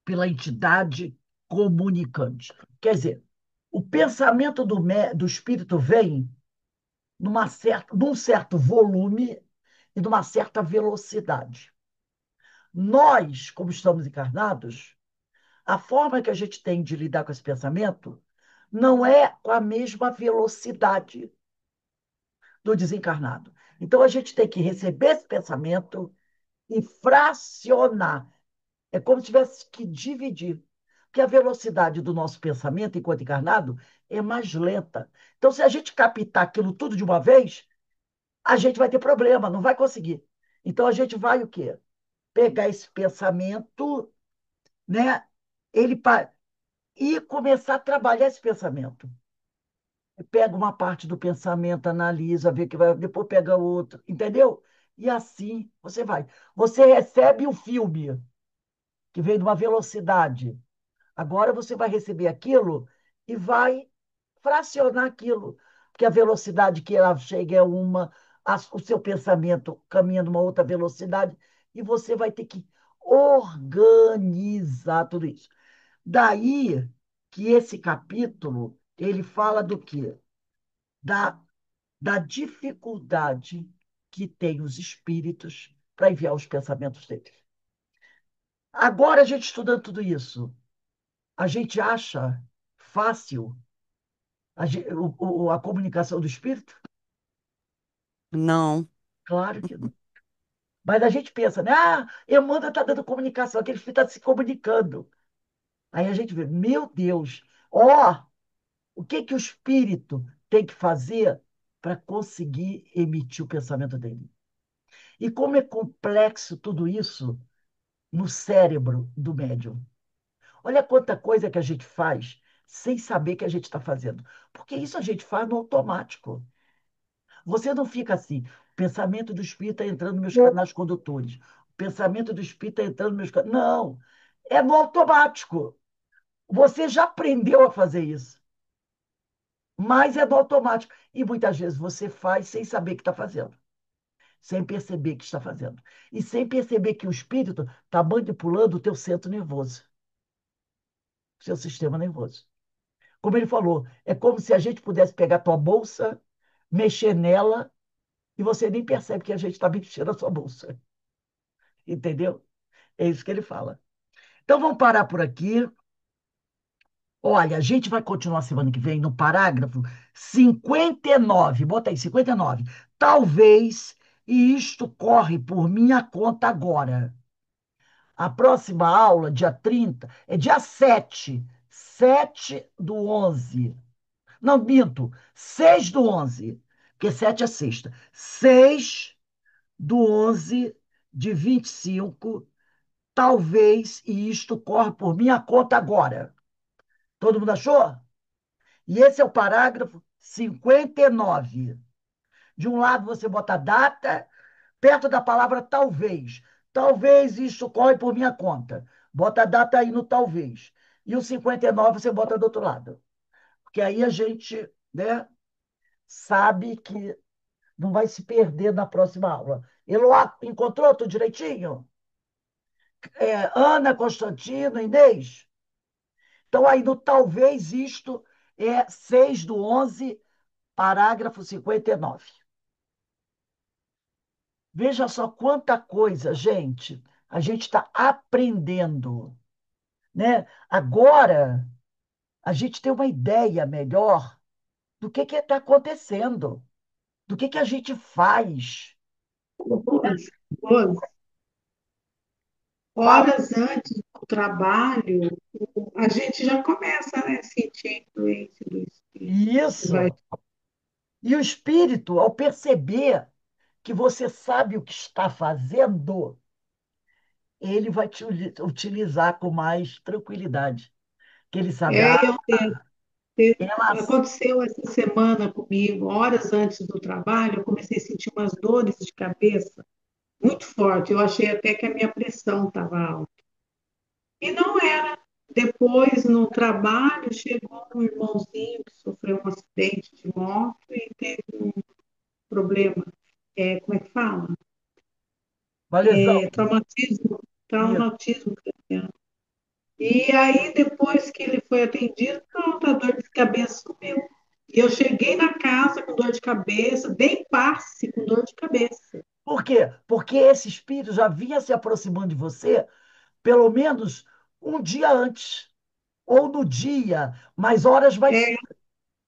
pela entidade comunicante. Quer dizer, o pensamento do espírito vem num certo volume e numa certa velocidade. Nós, como estamos encarnados, a forma que a gente tem de lidar com esse pensamento não é com a mesma velocidade do desencarnado. Então, a gente tem que receber esse pensamento e fracionar. É como se tivesse que dividir. Porque a velocidade do nosso pensamento, enquanto encarnado, é mais lenta. Então, se a gente captar aquilo tudo de uma vez, a gente vai ter problema, não vai conseguir. Então, a gente vai o quê? Pegar esse pensamento, né? Ele e começar a trabalhar esse pensamento. Pega uma parte do pensamento, analisa, vê que vai, depois pega outro, entendeu? E assim você vai. Você recebe o filme, que vem de uma velocidade. Agora você vai receber aquilo e vai fracionar aquilo, porque a velocidade que ela chega é uma, o seu pensamento caminha numa outra velocidade, e você vai ter que organizar tudo isso. Daí que esse capítulo, ele fala do quê? Da, da dificuldade que tem os espíritos para enviar os pensamentos deles. Agora, a gente estudando tudo isso, a gente acha fácil a comunicação do espírito? Não. Claro que não. Mas a gente pensa, né? Ah, Emmanuel está dando comunicação, aquele espírito está se comunicando. Aí a gente vê, meu Deus, ó, o que que o espírito tem que fazer para conseguir emitir o pensamento dele? E como é complexo tudo isso no cérebro do médium. Olha quanta coisa que a gente faz sem saber que a gente está fazendo. Porque isso a gente faz no automático. Você não fica assim, o pensamento do espírito está entrando nos meus canais condutores. O pensamento do espírito está entrando nos meus canais. Não, é no automático. Você já aprendeu a fazer isso. Mas é no automático. E muitas vezes você faz sem saber que está fazendo. Sem perceber que está fazendo. E sem perceber que o espírito está manipulando o teu centro nervoso, o seu sistema nervoso. Como ele falou, é como se a gente pudesse pegar a tua bolsa, mexer nela, e você nem percebe que a gente está mexendo a sua bolsa. Entendeu? É isso que ele fala. Então vamos parar por aqui. Olha, a gente vai continuar semana que vem no parágrafo 59. Bota aí, 59. Talvez, e isto corre por minha conta agora. A próxima aula, dia 30, é dia 7. 7 do 11. Não, minto, 6 do 11. porque 7 é sexta. 6/11/25, talvez, e isto corre por minha conta agora. Todo mundo achou? E esse é o parágrafo 59. De um lado você bota a data, perto da palavra talvez. Talvez isto corre por minha conta. Bota a data aí no talvez. E o 59 você bota do outro lado. Porque aí a gente, né, sabe que não vai se perder na próxima aula. Eloá, encontrou tudo direitinho? Ana, Constantino, Inês? Então, aí no talvez isto é 6/11, parágrafo 59. Veja só quanta coisa, gente, a gente está aprendendo, né? Agora, a gente tem uma ideia melhor do que está acontecendo, do que a gente faz. Rose, Rose, Fala. horas antes do trabalho, a gente já começa, né, a sentir a influência do espírito. Que vai... Isso. E o espírito, ao perceber que você sabe o que está fazendo, ele vai te utilizar com mais tranquilidade. Que ele sabe, Eu elas. aconteceu essa semana comigo, horas antes do trabalho, eu comecei a sentir umas dores de cabeça muito forte. Eu achei até que a minha pressão estava alta. E não era. Depois, no trabalho, chegou um irmãozinho que sofreu um acidente de moto e teve um problema. Como é que fala? Uma lesão. Traumatismo, Isso. traumatismo craniano. E aí, depois que ele foi atendido, pronto, a dor de cabeça sumiu. E eu cheguei na casa com dor de cabeça, dei passe com dor de cabeça. Por quê? Porque esse espírito já vinha se aproximando de você pelo menos um dia antes, ou no dia, mas horas mais É, cedo,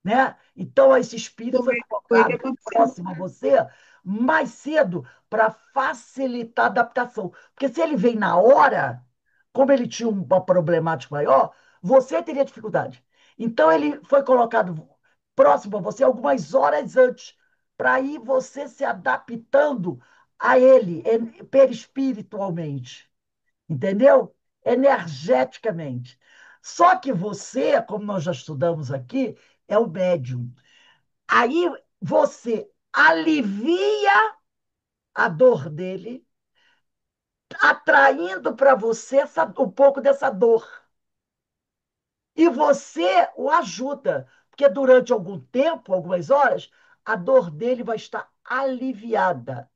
né? Então, esse espírito foi foi o que colocado aconteceu. próximo a você mais cedo para facilitar a adaptação. Porque se ele vem na hora, como ele tinha uma problemática maior, você teria dificuldade. Então, ele foi colocado próximo a você algumas horas antes, para ir você se adaptando a ele perispiritualmente, entendeu? Energeticamente. Só que você, como nós já estudamos aqui, é o médium. Aí você alivia a dor dele, atraindo para você um pouco dessa dor. E você o ajuda, porque durante algum tempo, algumas horas, a dor dele vai estar aliviada.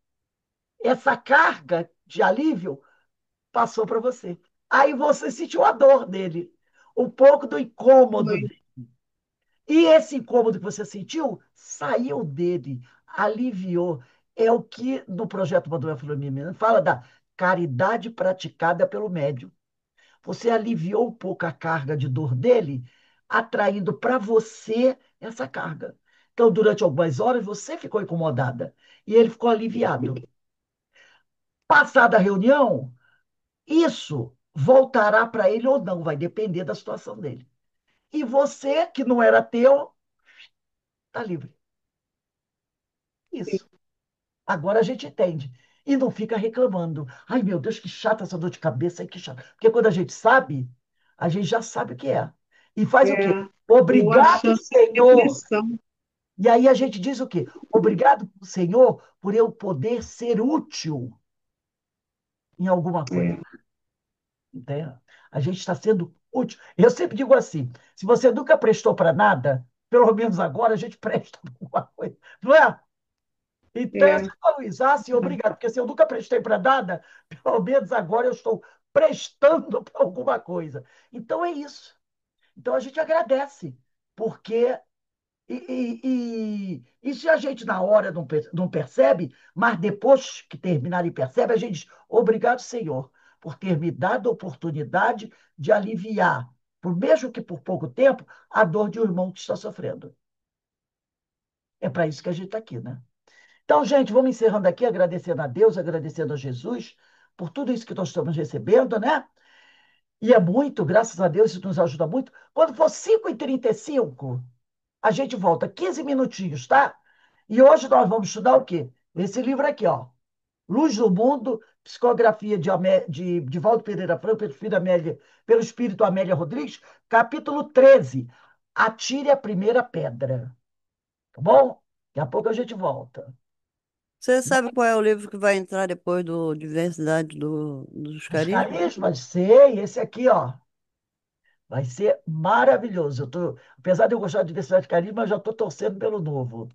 Essa carga de alívio passou para você. Aí você sentiu a dor dele, um pouco do incômodo Foi, dele. E esse incômodo que você sentiu saiu dele, aliviou. É o que no projeto Manuel Filomena fala da caridade praticada pelo médium. Você aliviou um pouco a carga de dor dele, atraindo para você essa carga. Então, durante algumas horas, você ficou incomodada e ele ficou aliviado. Passada a reunião, isso voltará para ele ou não, vai depender da situação dele. E você, que não era teu, está livre. Isso. Agora a gente entende. E não fica reclamando. Ai, meu Deus, que chata essa dor de cabeça, ai, que chata. Porque quando a gente já sabe o que é. E faz o quê? é, ou Obrigado, achando que é Senhor. pressão. E aí a gente diz o quê? Obrigado, Senhor, por eu poder ser útil em alguma coisa. É, Entende? A gente está sendo útil. Eu sempre digo assim: se você nunca prestou para nada, pelo menos agora a gente presta para alguma coisa. Não é? Então, eu é, sempre falo isso, sim, obrigado, porque se eu nunca prestei para nada, pelo menos agora eu estou prestando para alguma coisa. Então, é isso. Então, a gente agradece, porque. E se a gente na hora não percebe, mas depois que terminar e percebe, a gente diz: obrigado, Senhor, por ter me dado a oportunidade de aliviar, por mesmo que por pouco tempo, a dor de um irmão que está sofrendo. É para isso que a gente está aqui, né? Então, gente, vamos encerrando aqui, agradecendo a Deus, agradecendo a Jesus por tudo isso que nós estamos recebendo, né? E é muito, graças a Deus, isso nos ajuda muito. Quando for 5h35, a gente volta 15 minutinhos, tá? E hoje nós vamos estudar o quê? Esse livro aqui, ó. Luz do Mundo, psicografia de Valdo Pereira Franco, pelo espírito Amélia Rodrigues, capítulo 13. Atire a primeira pedra. Tá bom? Daqui a pouco a gente volta. Você sabe qual é o livro que vai entrar depois do Diversidade dos Os Carismas? carismas, sei, esse aqui, ó. Vai ser maravilhoso. Apesar de eu gostar de diversidade de carisma, eu já estou torcendo pelo novo.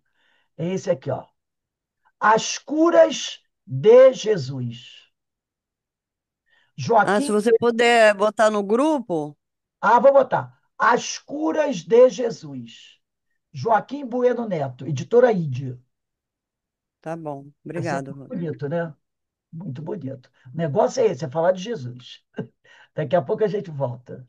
É esse aqui, ó. As curas de Jesus. Ah, se Joaquim. você puder botar no grupo, Vou botar. As curas de Jesus. Joaquim Bueno Neto, editora ID. tá bom. Vai ser Obrigado, muito Rô. bonito, né? Muito bonito. O negócio é esse, é falar de Jesus. Daqui a pouco a gente volta.